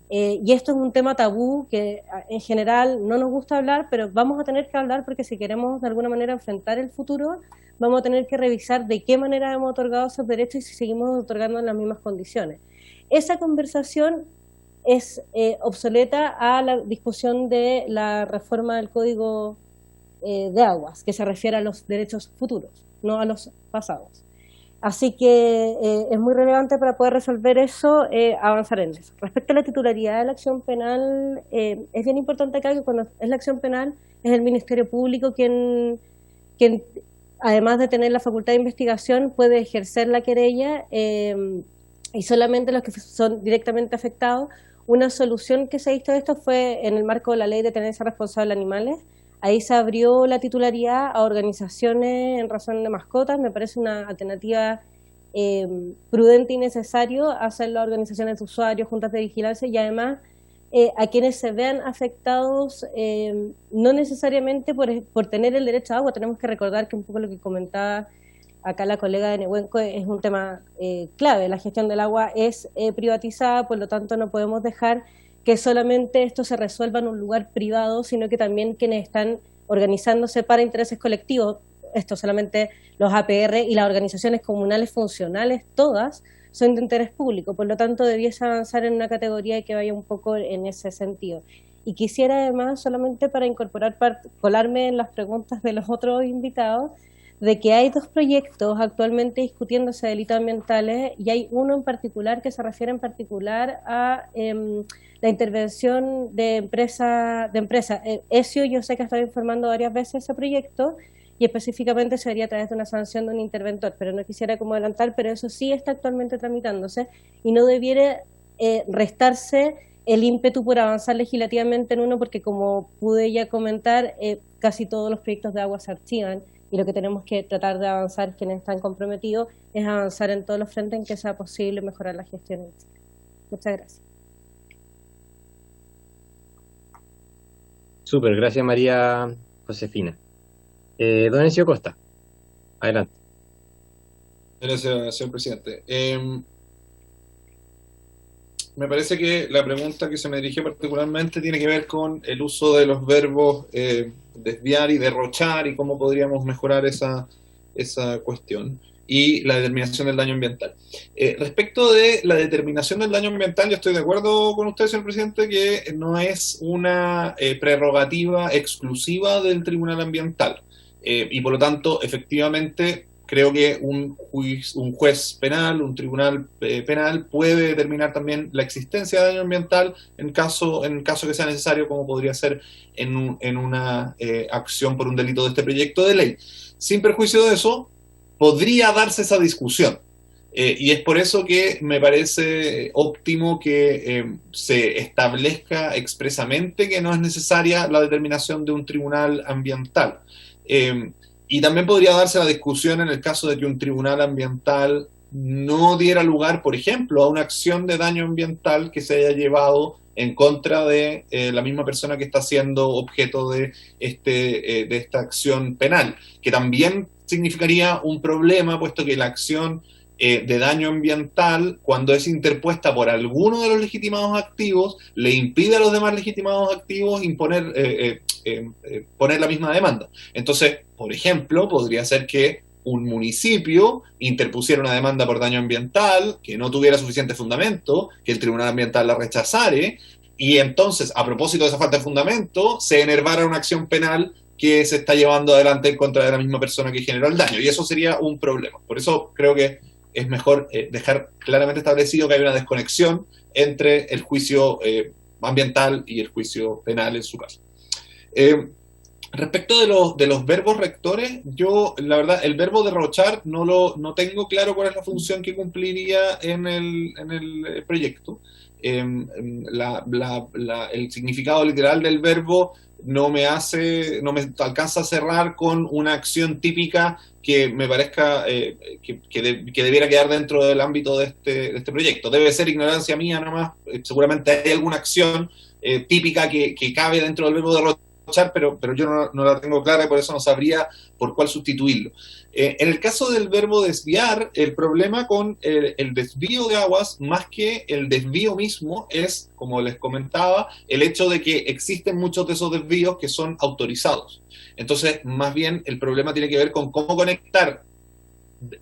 S11: Y esto es un tema tabú que en general no nos gusta hablar, pero vamos a tener que hablar porque si queremos de alguna manera enfrentar el futuro, vamos a tener que revisar de qué manera hemos otorgado esos derechos y si seguimos otorgando en las mismas condiciones. Esa conversación es obsoleta a la discusión de la reforma del Código de Aguas, que se refiere a los derechos futuros, no a los pasados. Así que es muy relevante para poder resolver eso, avanzar en eso. Respecto a la titularidad de la acción penal, es bien importante acá que cuando es la acción penal es el Ministerio Público quien además de tener la facultad de investigación, puede ejercer la querella y solamente los que son directamente afectados. Una solución que se ha visto de esto fue en el marco de la Ley de Tenencia Responsable de Animales. Ahí se abrió la titularidad a organizaciones en razón de mascotas. Me parece una alternativa prudente y necesario hacerlo a organizaciones de usuarios, juntas de vigilancia y además a quienes se vean afectados no necesariamente por tener el derecho a agua. Tenemos que recordar que un poco lo que comentaba acá la colega de Nehuenco es un tema clave. La gestión del agua es privatizada, por lo tanto no podemos dejar que solamente esto se resuelva en un lugar privado, sino que también quienes están organizándose para intereses colectivos, esto solamente los APR y las organizaciones comunales funcionales, todas son de interés público, por lo tanto debiese avanzar en una categoría que vaya un poco en ese sentido. Y quisiera además, solamente para incorporar, colarme en las preguntas de los otros invitados, de que hay dos proyectos actualmente discutiéndose de delitos ambientales y hay uno en particular que se refiere en particular a la intervención de empresa. ESIO, yo sé que ha estado informando varias veces ese proyecto y específicamente se haría a través de una sanción de un interventor, pero no quisiera como adelantar, pero eso sí está actualmente tramitándose y no debiera restarse el ímpetu por avanzar legislativamente en uno, porque como pude ya comentar, casi todos los proyectos de agua se archivan y lo que tenemos que tratar de avanzar, quienes están comprometidos, es avanzar en todos los frentes en que sea posible mejorar la gestión en Chile. Muchas gracias.
S1: Súper, gracias María Josefina. Don Encio Costa, adelante.
S12: Gracias, señor presidente. Me parece que la pregunta que se me dirigió particularmente tiene que ver con el uso de los verbos desviar y derrochar y cómo podríamos mejorar esa cuestión y la determinación del daño ambiental. Respecto de la determinación del daño ambiental, yo estoy de acuerdo con usted, señor presidente, que no es una prerrogativa exclusiva del Tribunal Ambiental y por lo tanto, efectivamente, creo que un juez penal, un tribunal penal puede determinar también la existencia de daño ambiental en caso que sea necesario, como podría ser en una acción por un delito de este proyecto de ley. Sin perjuicio de eso, podría darse esa discusión. Y es por eso que me parece óptimo que se establezca expresamente que no es necesaria la determinación de un tribunal ambiental. Y también podría darse la discusión en el caso de que un tribunal ambiental no diera lugar, por ejemplo, a una acción de daño ambiental que se haya llevado en contra de la misma persona que está siendo objeto de esta acción penal, que también significaría un problema, puesto que la acción de daño ambiental, cuando es interpuesta por alguno de los legitimados activos, le impide a los demás legitimados activos poner la misma demanda. Entonces, por ejemplo, podría ser que un municipio interpusiera una demanda por daño ambiental que no tuviera suficiente fundamento, que el Tribunal Ambiental la rechazare, y entonces, a propósito de esa falta de fundamento, se enervara una acción penal que se está llevando adelante en contra de la misma persona que generó el daño, y eso sería un problema. Por eso creo que es mejor dejar claramente establecido que hay una desconexión entre el juicio ambiental y el juicio penal en su caso. Respecto de los verbos rectores, yo, la verdad, el verbo derrochar no tengo claro cuál es la función que cumpliría en el proyecto. El significado literal del verbo no me alcanza a cerrar con una acción típica que me parezca que debiera quedar dentro del ámbito de este proyecto. Debe ser ignorancia mía nomás, seguramente hay alguna acción típica que cabe dentro del verbo derrochar, pero yo no la tengo clara y por eso no sabría por cuál sustituirlo. En el caso del verbo desviar, el problema con el desvío de aguas, más que el desvío mismo, es, como les comentaba, el hecho de que existen muchos de esos desvíos que son autorizados. Entonces, más bien, el problema tiene que ver con cómo conectar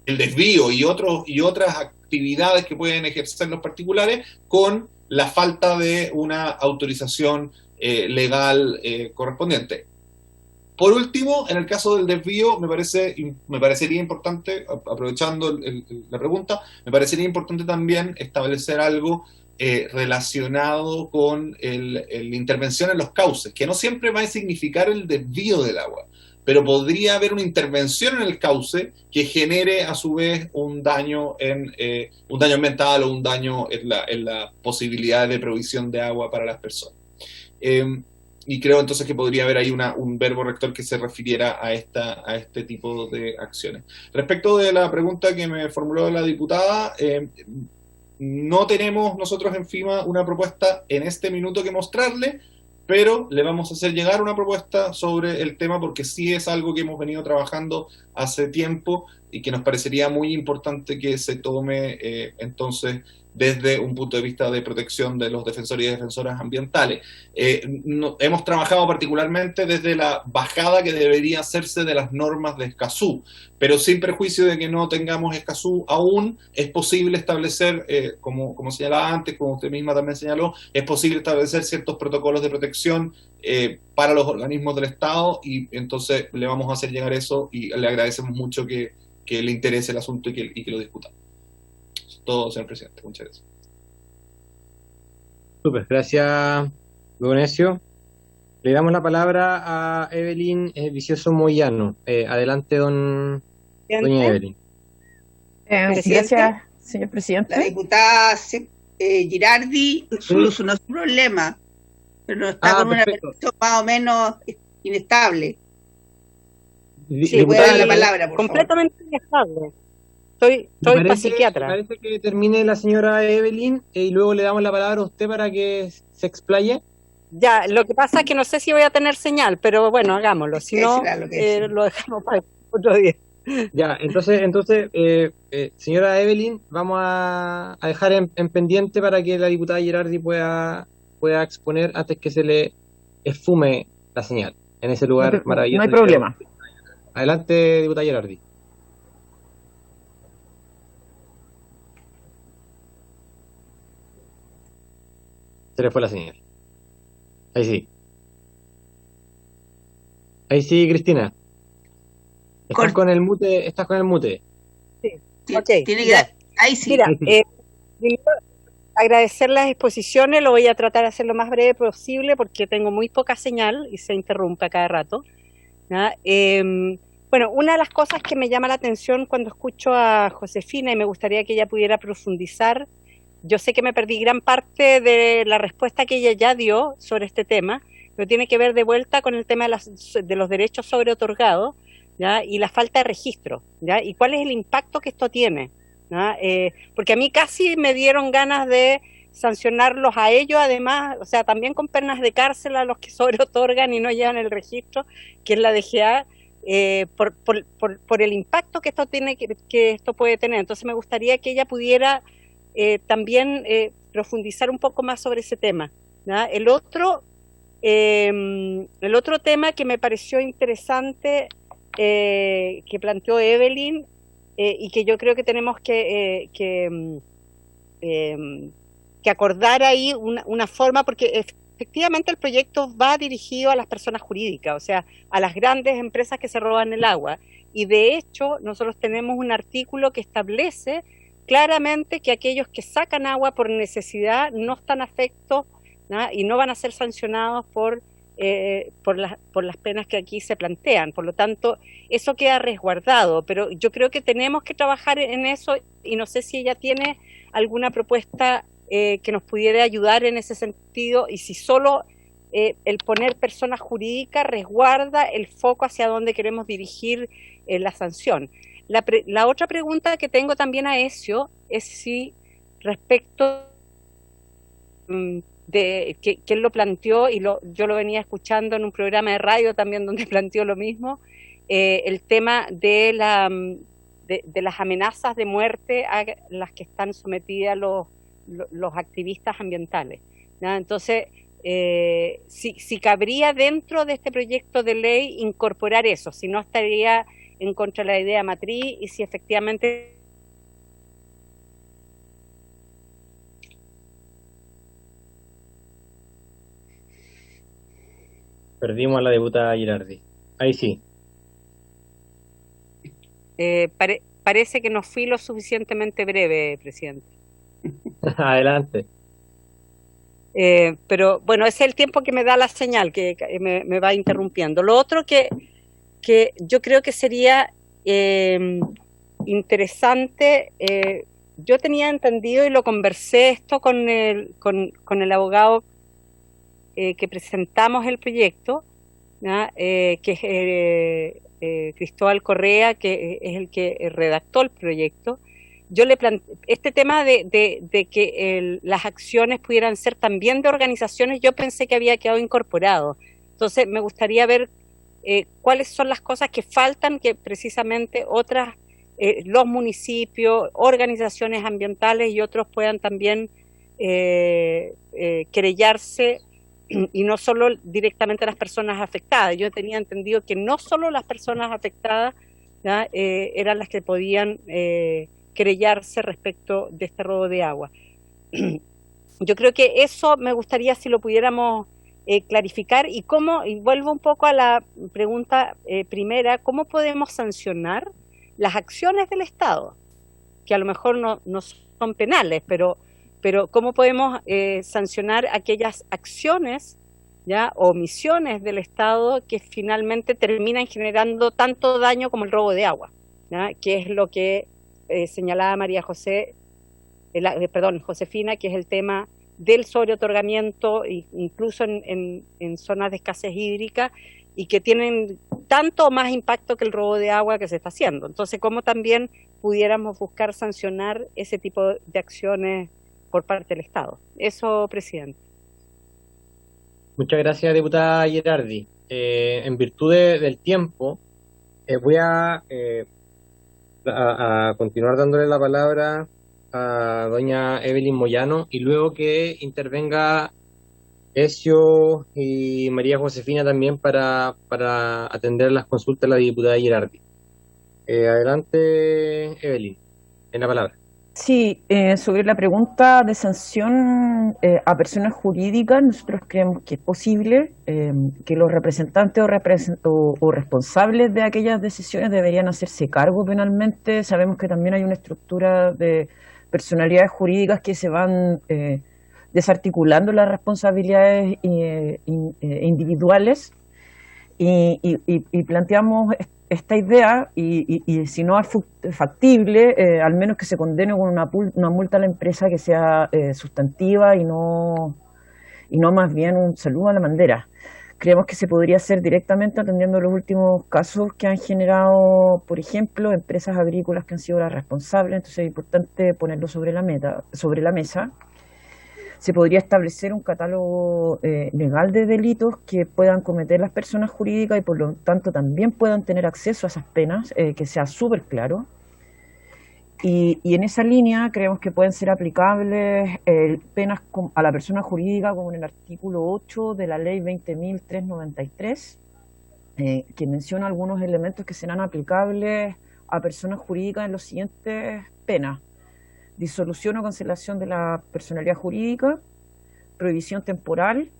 S12: el desvío y otras actividades que pueden ejercer los particulares con la falta de una autorización legal correspondiente. Por último, en el caso del desvío, me parecería importante, aprovechando la pregunta, me parecería importante también establecer algo relacionado con la intervención en los cauces, que no siempre va a significar el desvío del agua, pero podría haber una intervención en el cauce que genere a su vez un daño ambiental o un daño en la posibilidad de provisión de agua para las personas. Y creo entonces que podría haber ahí un verbo rector que se refiriera a este tipo de acciones. Respecto de la pregunta que me formuló la diputada, no tenemos nosotros en FIMA una propuesta en este minuto que mostrarle, pero le vamos a hacer llegar una propuesta sobre el tema porque sí es algo que hemos venido trabajando hace tiempo y que nos parecería muy importante que se tome entonces desde un punto de vista de protección de los defensores y defensoras ambientales. Hemos trabajado particularmente desde la bajada que debería hacerse de las normas de Escazú, pero sin perjuicio de que no tengamos Escazú aún, es posible establecer, como señalaba antes, como usted misma también señaló, es posible establecer ciertos protocolos de protección para los organismos del Estado y entonces le vamos a hacer llegar eso y le agradecemos mucho que le interese el asunto y que lo discutamos. Todo, señor presidente. Muchas gracias.
S1: Súper, gracias, don Encio. Le damos la palabra a Evelyn Vicioso Moyano. Adelante, doña Evelyn.
S13: Gracias, señor presidente.
S3: La diputada Girardi solucionó su problema, pero no está con una percepción más o menos inestable.
S15: Sí, voy a dar la palabra, por completamente inestable. Estoy para psiquiatra.
S1: Parece que termine la señora Evelyn y luego le damos la palabra a usted para que se explaye.
S15: Ya, lo que pasa es que no sé si voy a tener señal, pero bueno, hagámoslo. Si no, lo dejamos para otro día.
S1: Ya, entonces, señora Evelyn, vamos a dejar en pendiente para que la diputada Girardi pueda exponer antes que se le esfume la señal en ese lugar maravilloso.
S13: No hay problema.
S1: Adelante, diputada Girardi. Se le fue la señal. Ahí sí. Ahí sí, Cristina. ¿Estás con el mute? ¿Estás con el mute?
S15: Sí, okay, tiene que dar. Ahí sí. Mira, primero, agradecer las exposiciones, lo voy a tratar de hacer lo más breve posible porque tengo muy poca señal y se interrumpe a cada rato. Bueno, una de las cosas que me llama la atención cuando escucho a Josefina y me gustaría que ella pudiera profundizar, yo sé que me perdí gran parte de la respuesta que ella ya dio sobre este tema, pero tiene que ver de vuelta con el tema de los derechos sobreotorgados, ¿ya? Y la falta de registro, ¿ya? Y cuál es el impacto que esto tiene, ¿ya? Porque a mí casi me dieron ganas de sancionarlos a ellos, además, o sea, también con penas de cárcel a los que sobreotorgan y no llevan el registro, que es la DGA, por el impacto que esto tiene, que esto puede tener. Entonces me gustaría que ella pudiera también profundizar un poco más sobre ese tema, ¿ya? El otro tema que me pareció interesante que planteó Evelyn y que yo creo que tenemos que acordar ahí una forma, porque efectivamente el proyecto va dirigido a las personas jurídicas, o sea, a las grandes empresas que se roban el agua, y de hecho nosotros tenemos un artículo que establece claramente que aquellos que sacan agua por necesidad no están afectos, ¿no? Y no van a ser sancionados por las penas que aquí se plantean. Por lo tanto, eso queda resguardado, pero yo creo que tenemos que trabajar en eso y no sé si ella tiene alguna propuesta que nos pudiera ayudar en ese sentido y si solo el poner personas jurídicas resguarda el foco hacia donde queremos dirigir la sanción. La otra pregunta que tengo también a Ezio es si respecto de que él lo planteó y yo lo venía escuchando en un programa de radio también donde planteó lo mismo, el tema de las amenazas de muerte a las que están sometidas los activistas ambientales, ¿no? Entonces, si cabría dentro de este proyecto de ley incorporar eso, si no estaría en contra de la idea matriz y si efectivamente...
S1: Perdimos a la diputada Girardi. Ahí sí.
S15: Parece que no fui lo suficientemente breve, presidente.
S1: Adelante.
S15: Pero bueno, ese es el tiempo que me da la señal, que me va interrumpiendo. Lo otro que yo creo que sería interesante, yo tenía entendido y lo conversé esto con el abogado que presentamos el proyecto, ¿no? Que es Cristóbal Correa, que es el que redactó el proyecto. Yo le planteé este tema de que las acciones pudieran ser también de organizaciones, yo pensé que había quedado incorporado. Entonces me gustaría ver cuáles son las cosas que faltan, que precisamente los municipios, organizaciones ambientales y otros puedan también querellarse, y no solo directamente a las personas afectadas. Yo tenía entendido que no solo las personas afectadas, ¿ya? Eran las que podían querellarse respecto de este robo de agua. Yo creo que eso me gustaría si lo pudiéramos clarificar y vuelvo un poco a la pregunta primera, ¿cómo podemos sancionar las acciones del Estado? Que a lo mejor no son penales, pero ¿cómo podemos sancionar aquellas acciones ¿ya? Omisiones del Estado que finalmente terminan generando tanto daño como el robo de agua, ¿ya? Que es lo que señalaba Josefina, que es el tema del sobreotorgamiento, incluso en zonas de escasez hídrica, y que tienen tanto más impacto que el robo de agua que se está haciendo. Entonces, ¿cómo también pudiéramos buscar sancionar ese tipo de acciones por parte del Estado? Eso, presidente.
S1: Muchas gracias, diputada Gerardi. En virtud del tiempo, voy a continuar dándole la palabra a doña Evelyn Moyano y luego que intervenga Ezio y María Josefina también para atender las consultas de la diputada Gerardi. Adelante, Evelyn, en la palabra.
S13: Sí, sobre la pregunta de sanción a personas jurídicas, nosotros creemos que es posible que los representantes o responsables de aquellas decisiones deberían hacerse cargo penalmente. Sabemos que también hay una estructura de personalidades jurídicas que se van desarticulando las responsabilidades individuales y planteamos esta idea y si no es factible, al menos que se condene con una multa a la empresa que sea sustantiva y no más bien un saludo a la bandera. Creemos que se podría hacer directamente atendiendo los últimos casos que han generado, por ejemplo, empresas agrícolas que han sido las responsables, entonces es importante ponerlo sobre la mesa. Se podría establecer un catálogo legal de delitos que puedan cometer las personas jurídicas y por lo tanto también puedan tener acceso a esas penas, que sea súper claro. Y en esa línea creemos que pueden ser aplicables penas a la persona jurídica como en el artículo 8 de la ley 20.393, que menciona algunos elementos que serán aplicables a personas jurídicas en los siguientes penas: disolución o cancelación de la personalidad jurídica, prohibición temporal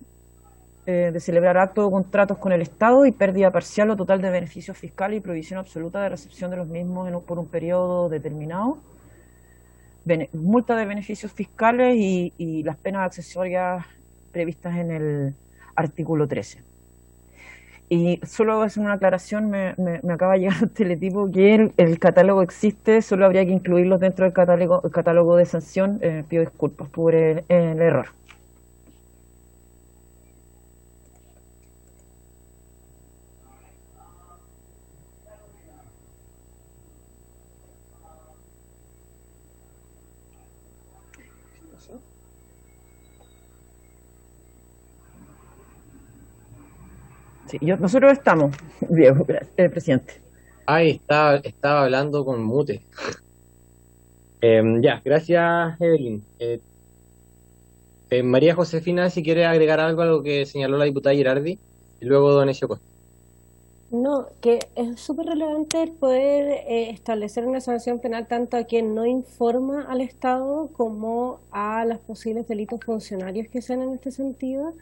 S13: de celebrar actos o contratos con el Estado y pérdida parcial o total de beneficios fiscales y prohibición absoluta de recepción de los mismos por un periodo determinado, multa de beneficios fiscales y las penas accesorias previstas en el artículo 13. Y solo voy a hacer una aclaración, me acaba de llegar el teletipo que el catálogo existe, solo habría que incluirlos dentro del catálogo de sanción. Pido disculpas por el error. Sí, nosotros estamos, Diego, presidente.
S1: Ay, estaba hablando con mute. Ya, gracias, Evelyn. María Josefina, si quiere agregar algo a lo que señaló la diputada Gerardi, y luego don Ezio Costa.
S11: No, que es súper relevante el poder establecer una sanción penal tanto a quien no informa al Estado como a los posibles delitos funcionarios que sean en este sentido.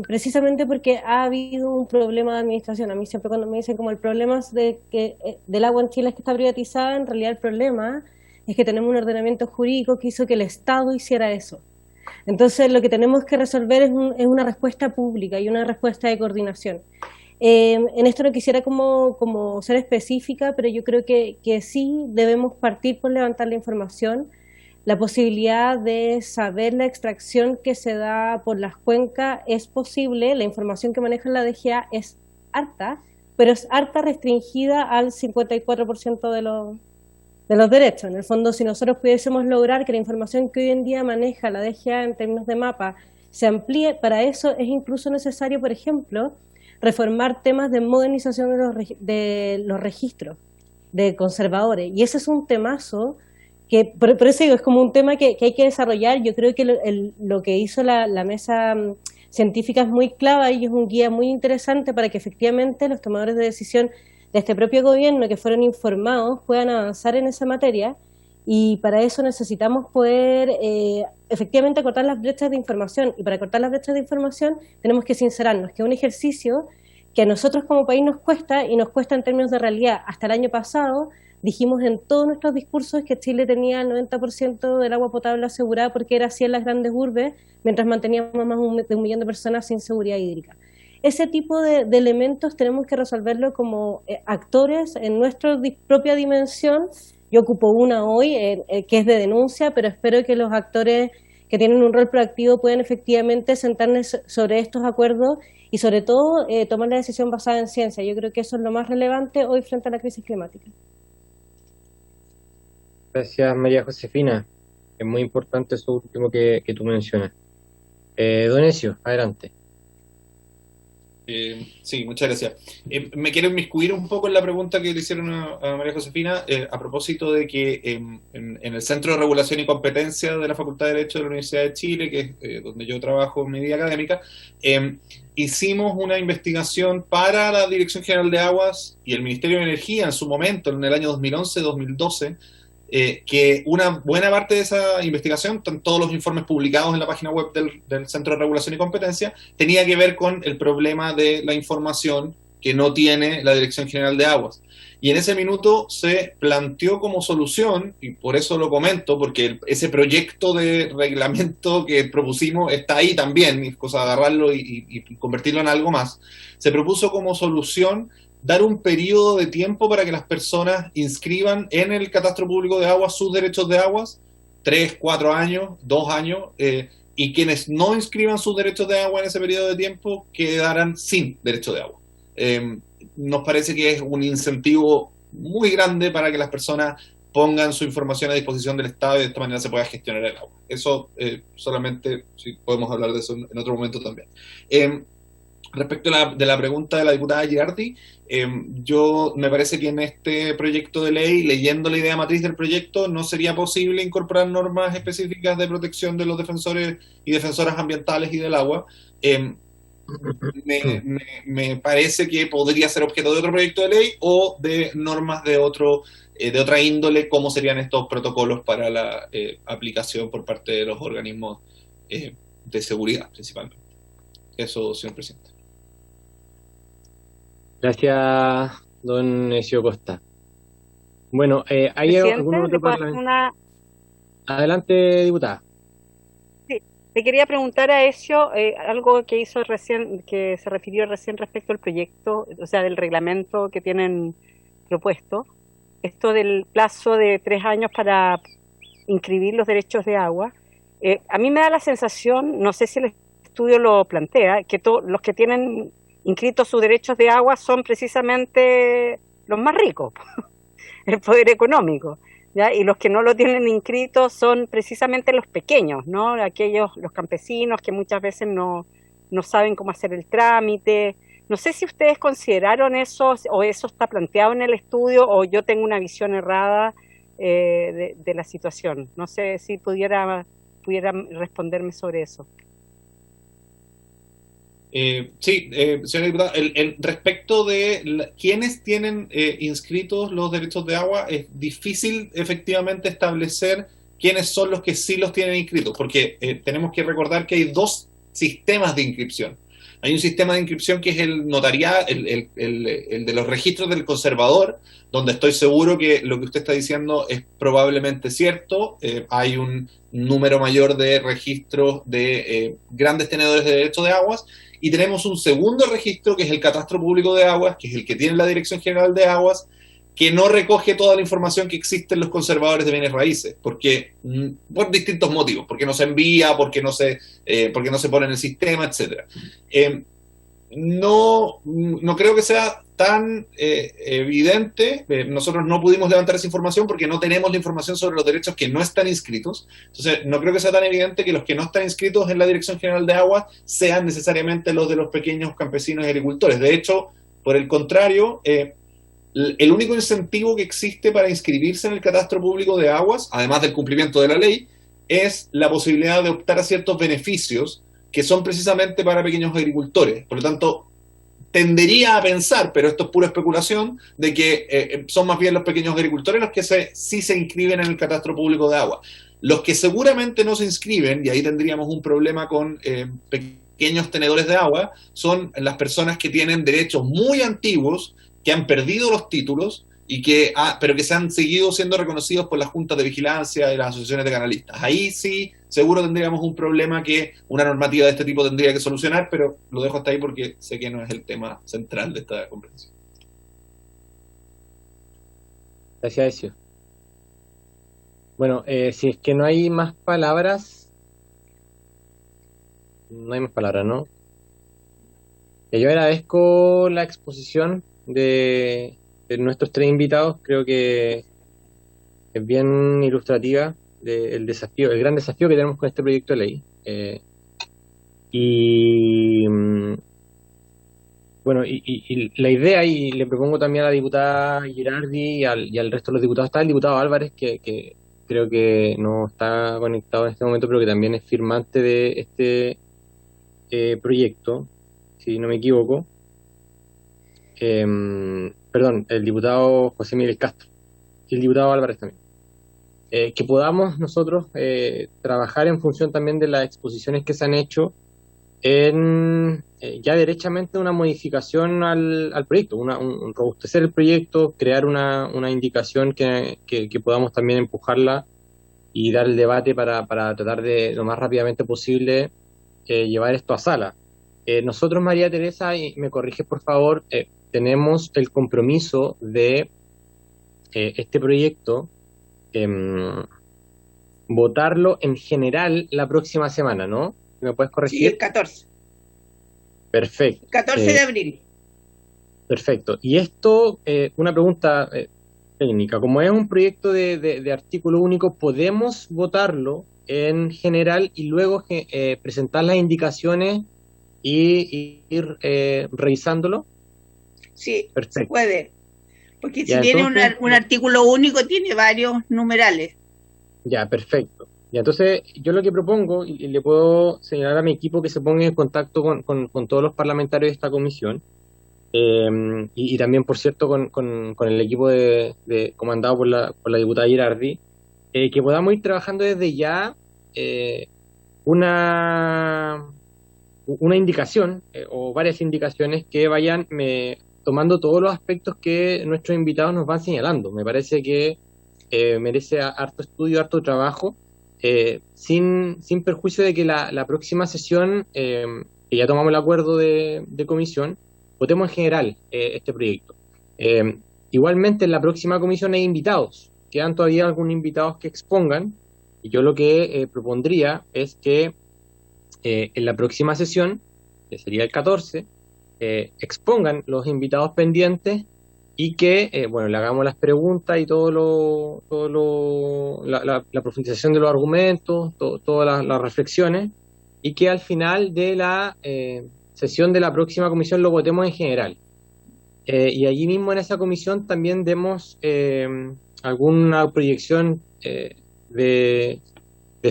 S11: Precisamente porque ha habido un problema de administración. A mí siempre cuando me dicen como el problema es de que del agua en Chile es que está privatizada, en realidad el problema es que tenemos un ordenamiento jurídico que hizo que el Estado hiciera eso. Entonces lo que tenemos que resolver es una respuesta pública y una respuesta de coordinación. En esto no quisiera como ser específica, pero yo creo que sí debemos partir por levantar la información. La posibilidad de saber la extracción que se da por las cuencas es posible, la información que maneja la DGA es harta, pero es harta restringida al 54% de los derechos. En el fondo, si nosotros pudiésemos lograr que la información que hoy en día maneja la DGA en términos de mapa se amplíe, para eso es incluso necesario, por ejemplo, reformar temas de modernización de los registros de conservadores. Y ese es un temazo que por eso digo, es como un tema que hay que desarrollar. Yo creo que lo que hizo la mesa científica es muy clave y es un guía muy interesante para que efectivamente los tomadores de decisión de este propio gobierno que fueron informados puedan avanzar en esa materia, y para eso necesitamos poder efectivamente cortar las brechas de información, y para cortar las brechas de información tenemos que sincerarnos que es un ejercicio que a nosotros como país nos cuesta, y nos cuesta en términos de realidad. Hasta el año pasado dijimos en todos nuestros discursos que Chile tenía el 90% del agua potable asegurada porque era así en las grandes urbes, mientras manteníamos más de 1 millón de personas sin seguridad hídrica. Ese tipo de elementos tenemos que resolverlo como actores en nuestra propia dimensión. Yo ocupo una hoy, que es de denuncia, pero espero que los actores que tienen un rol proactivo puedan efectivamente sentarse sobre estos acuerdos y sobre todo tomar la decisión basada en ciencia. Yo creo que eso es lo más relevante hoy frente a la crisis climática.
S1: Gracias, María Josefina. Es muy importante eso último que tú mencionas. Don Ezio, adelante.
S12: Sí, muchas gracias. Me quiero inmiscuir un poco en la pregunta que le hicieron a María Josefina a propósito de que en el Centro de Regulación y Competencia de la Facultad de Derecho de la Universidad de Chile, que es donde yo trabajo en mi vida académica, hicimos una investigación para la Dirección General de Aguas y el Ministerio de Energía en su momento, en el año 2011-2012, que una buena parte de esa investigación, están todos los informes publicados en la página web del Centro de Regulación y Competencia, tenía que ver con el problema de la información que no tiene la Dirección General de Aguas. Y en ese minuto se planteó como solución, y por eso lo comento, porque ese proyecto de reglamento que propusimos está ahí también, es cosa de agarrarlo y convertirlo en algo más. Se propuso como solución dar un periodo de tiempo para que las personas inscriban en el Catastro Público de Aguas sus derechos de aguas, 3, 4 años, 2 años, y quienes no inscriban sus derechos de agua en ese periodo de tiempo quedarán sin derecho de agua. Nos parece que es un incentivo muy grande para que las personas pongan su información a disposición del Estado y de esta manera se pueda gestionar el agua. Eso solamente, si podemos hablar de eso en otro momento también. Respecto de la pregunta de la diputada Girardi, yo me parece que en este proyecto de ley, leyendo la idea matriz del proyecto, no sería posible incorporar normas específicas de protección de los defensores y defensoras ambientales y del agua. Me parece que podría ser objeto de otro proyecto de ley o de normas de otra índole, como serían estos protocolos para la aplicación por parte de los organismos de seguridad, principalmente. Eso, señor presidente.
S1: Gracias, don Ezio Costa. Bueno, ¿hay algún otro parlamentario? Adelante, diputada.
S15: Sí, le quería preguntar a Ezio algo que hizo recién, que se refirió recién respecto al proyecto, o sea, del reglamento que tienen propuesto. Esto del plazo de 3 años para inscribir los derechos de agua. A mí me da la sensación, no sé si el estudio lo plantea, que los que tienen inscritos sus derechos de agua son precisamente los más ricos, el poder económico, ¿ya? Y los que no lo tienen inscritos son precisamente los pequeños, ¿no? Los campesinos que muchas veces no saben cómo hacer el trámite. No sé si ustedes consideraron eso, o eso está planteado en el estudio, o yo tengo una visión errada de la situación. No sé si pudiera responderme sobre eso.
S12: Sí, señora diputada, respecto de quienes tienen inscritos los derechos de agua, es difícil efectivamente establecer quiénes son los que sí los tienen inscritos, porque tenemos que recordar que hay 2 sistemas de inscripción. Hay un sistema de inscripción que es el notariado, el de los registros del conservador, donde estoy seguro que lo que usted está diciendo es probablemente cierto. Hay un número mayor de registros de grandes tenedores de derechos de aguas, y tenemos un segundo registro que es el Catastro Público de Aguas, que es el que tiene la Dirección General de Aguas, que no recoge toda la información que existe en los conservadores de bienes raíces, porque por distintos motivos, porque no se envía, porque no se pone en el sistema, etcétera. No creo que sea tan evidente. Nosotros no pudimos levantar esa información porque no tenemos la información sobre los derechos que no están inscritos. Entonces, no creo que sea tan evidente que los que no están inscritos en la Dirección General de Aguas sean necesariamente los de los pequeños campesinos y agricultores. De hecho, por el contrario, el único incentivo que existe para inscribirse en el Catastro Público de Aguas, además del cumplimiento de la ley, es la posibilidad de optar a ciertos beneficios que son precisamente para pequeños agricultores. Por lo tanto, tendería a pensar, pero esto es pura especulación, de que son más bien los pequeños agricultores los que sí se inscriben en el Catastro Público de Agua. Los que seguramente no se inscriben, y ahí tendríamos un problema con pequeños tenedores de agua son las personas que tienen derechos muy antiguos, que han perdido los títulos, pero que se han seguido siendo reconocidos por las juntas de vigilancia y las asociaciones de canalistas. Ahí sí, seguro tendríamos un problema que una normativa de este tipo tendría que solucionar, pero lo dejo hasta ahí porque sé que no es el tema central de esta conversación.
S1: Gracias, Ezio. Bueno, si es que no hay más palabras, ¿no? Yo agradezco la exposición de nuestros 3 invitados. Creo que es bien ilustrativa del desafío, el gran desafío que tenemos con este proyecto de ley. Bueno, y la idea, y le propongo también a la diputada Girardi y al resto de los diputados, está el diputado Álvarez, que creo que no está conectado en este momento, pero que también es firmante de este proyecto, si no me equivoco. Perdón, el diputado José Miguel Castro y el diputado Álvarez también. Que podamos nosotros trabajar en función también de las exposiciones que se han hecho en ya derechamente una modificación al proyecto, un robustecer el proyecto, crear una indicación que podamos también empujarla y dar el debate para tratar de lo más rápidamente posible llevar esto a sala. Nosotros, María Teresa, y me corriges por favor, tenemos el compromiso de este proyecto votarlo en general la próxima semana, ¿no? ¿Me puedes corregir?
S3: Sí, el 14.
S1: Perfecto.
S3: 14 de abril.
S1: Perfecto. Y esto, una pregunta técnica. Como es un proyecto de artículo único, ¿podemos votarlo en general y luego presentar las indicaciones y ir revisándolo?
S3: Sí,
S1: perfecto.
S3: Se puede. Porque
S1: ya,
S3: si tiene
S1: entonces,
S3: un artículo único, tiene varios numerales.
S1: Ya, perfecto. Y entonces yo lo que propongo, y le puedo señalar a mi equipo que se ponga en contacto con todos los parlamentarios de esta comisión, y también, por cierto, con el equipo comandado por la diputada Girardi, que podamos ir trabajando desde ya una indicación o varias indicaciones que vayan tomando todos los aspectos que nuestros invitados nos van señalando. Me parece que merece harto estudio, harto trabajo, sin perjuicio de que la próxima sesión, que ya tomamos el acuerdo de comisión, votemos en general este proyecto. Igualmente en la próxima comisión hay invitados, quedan todavía algunos invitados que expongan, y yo lo que propondría es que en la próxima sesión, que sería el 14, expongan los invitados pendientes y que, le hagamos las preguntas y la profundización de los argumentos, todas las reflexiones, y que al final de la sesión de la próxima comisión lo votemos en general. Y allí mismo en esa comisión también demos alguna proyección de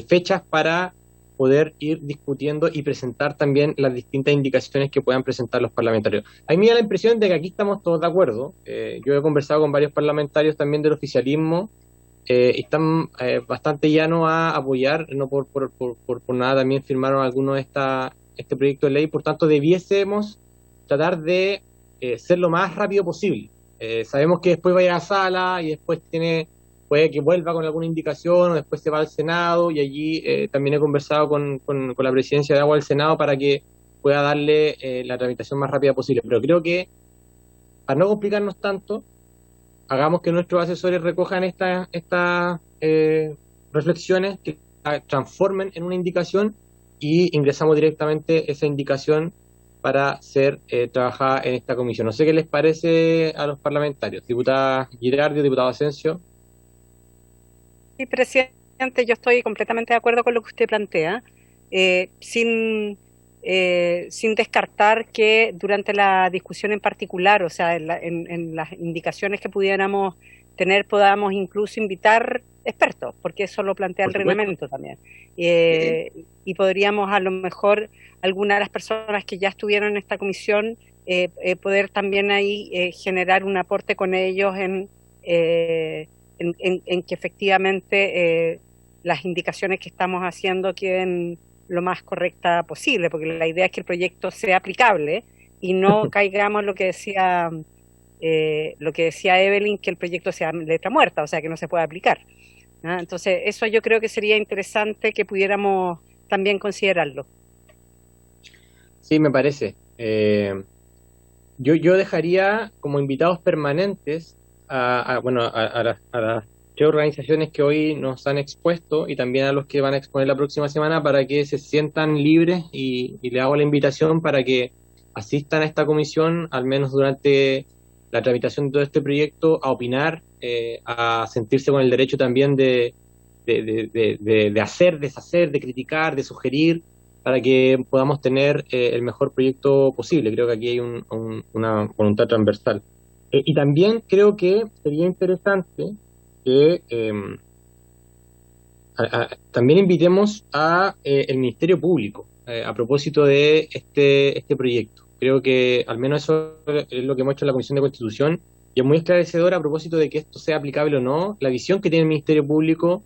S1: fechas para poder ir discutiendo y presentar también las distintas indicaciones que puedan presentar los parlamentarios. A mí me da la impresión de que aquí estamos todos de acuerdo. Yo he conversado con varios parlamentarios también del oficialismo y están bastante llanos a apoyar, no por nada también firmaron algunos este proyecto de ley, por tanto debiésemos tratar de ser lo más rápido posible. Sabemos que después va a ir a sala y después puede que vuelva con alguna indicación o después se va al Senado, y allí también he conversado con la presidencia de Agua del Senado para que pueda darle la tramitación más rápida posible. Pero creo que, para no complicarnos tanto, hagamos que nuestros asesores recojan estas reflexiones, que transformen en una indicación y ingresamos directamente esa indicación para ser trabajada en esta comisión. No sé qué les parece a los parlamentarios. Diputada Girardi, diputado Asensio.
S15: Sí, presidente, yo estoy completamente de acuerdo con lo que usted plantea, sin descartar que durante la discusión en particular, o sea, en las indicaciones que pudiéramos tener, podamos incluso invitar expertos, porque eso lo plantea el reglamento también. Y podríamos, a lo mejor, algunas de las personas que ya estuvieron en esta comisión, poder también ahí generar un aporte con ellos en que efectivamente las indicaciones que estamos haciendo queden lo más correcta posible, porque la idea es que el proyecto sea aplicable y no caigamos lo que decía Evelyn, que el proyecto sea letra muerta, o sea, que no se pueda aplicar, ¿no? Entonces, eso yo creo que sería interesante que pudiéramos también considerarlo.
S1: Sí, me parece. Yo dejaría como invitados permanentes a las 3 organizaciones que hoy nos han expuesto y también a los que van a exponer la próxima semana para que se sientan libres y le hago la invitación para que asistan a esta comisión, al menos durante la tramitación de todo este proyecto, a opinar, a sentirse con el derecho también de hacer, deshacer, de criticar, de sugerir, para que podamos tener el mejor proyecto posible. Creo que aquí hay una voluntad transversal. Y también creo que sería interesante que también invitemos a el Ministerio Público a propósito de este proyecto. Creo que al menos eso es lo que hemos hecho en la Comisión de Constitución y es muy esclarecedor a propósito de que esto sea aplicable o no, la visión que tiene el Ministerio Público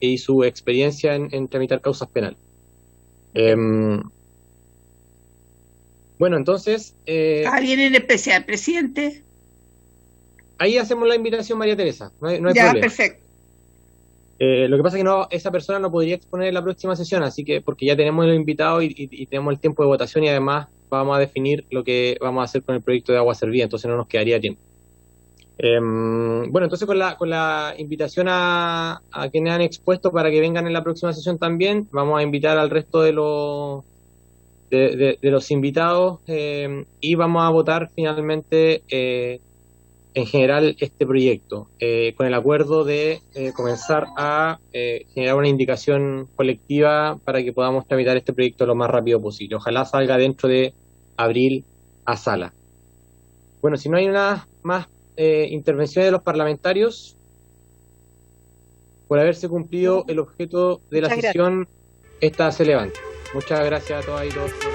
S1: y su experiencia en tramitar causas penales. Bueno, entonces...
S3: ¿Alguien en especial, presidente?
S1: Ahí hacemos la invitación, María Teresa, no hay
S3: ya,
S1: problema.
S3: Perfecto.
S1: Lo que pasa es que esa persona no podría exponer en la próxima sesión, así que porque ya tenemos los invitados y tenemos el tiempo de votación y además vamos a definir lo que vamos a hacer con el proyecto de agua servida, entonces no nos quedaría tiempo. Bueno, entonces con la invitación a quienes han expuesto para que vengan en la próxima sesión también, vamos a invitar al resto de los invitados y vamos a votar finalmente en general este proyecto, con el acuerdo de comenzar a generar una indicación colectiva para que podamos tramitar este proyecto lo más rápido posible. Ojalá salga dentro de abril a sala. Bueno, si no hay una más intervenciones de los parlamentarios, por haberse cumplido el objeto de la sesión, esta se levanta. Muchas gracias a todas y todos. Por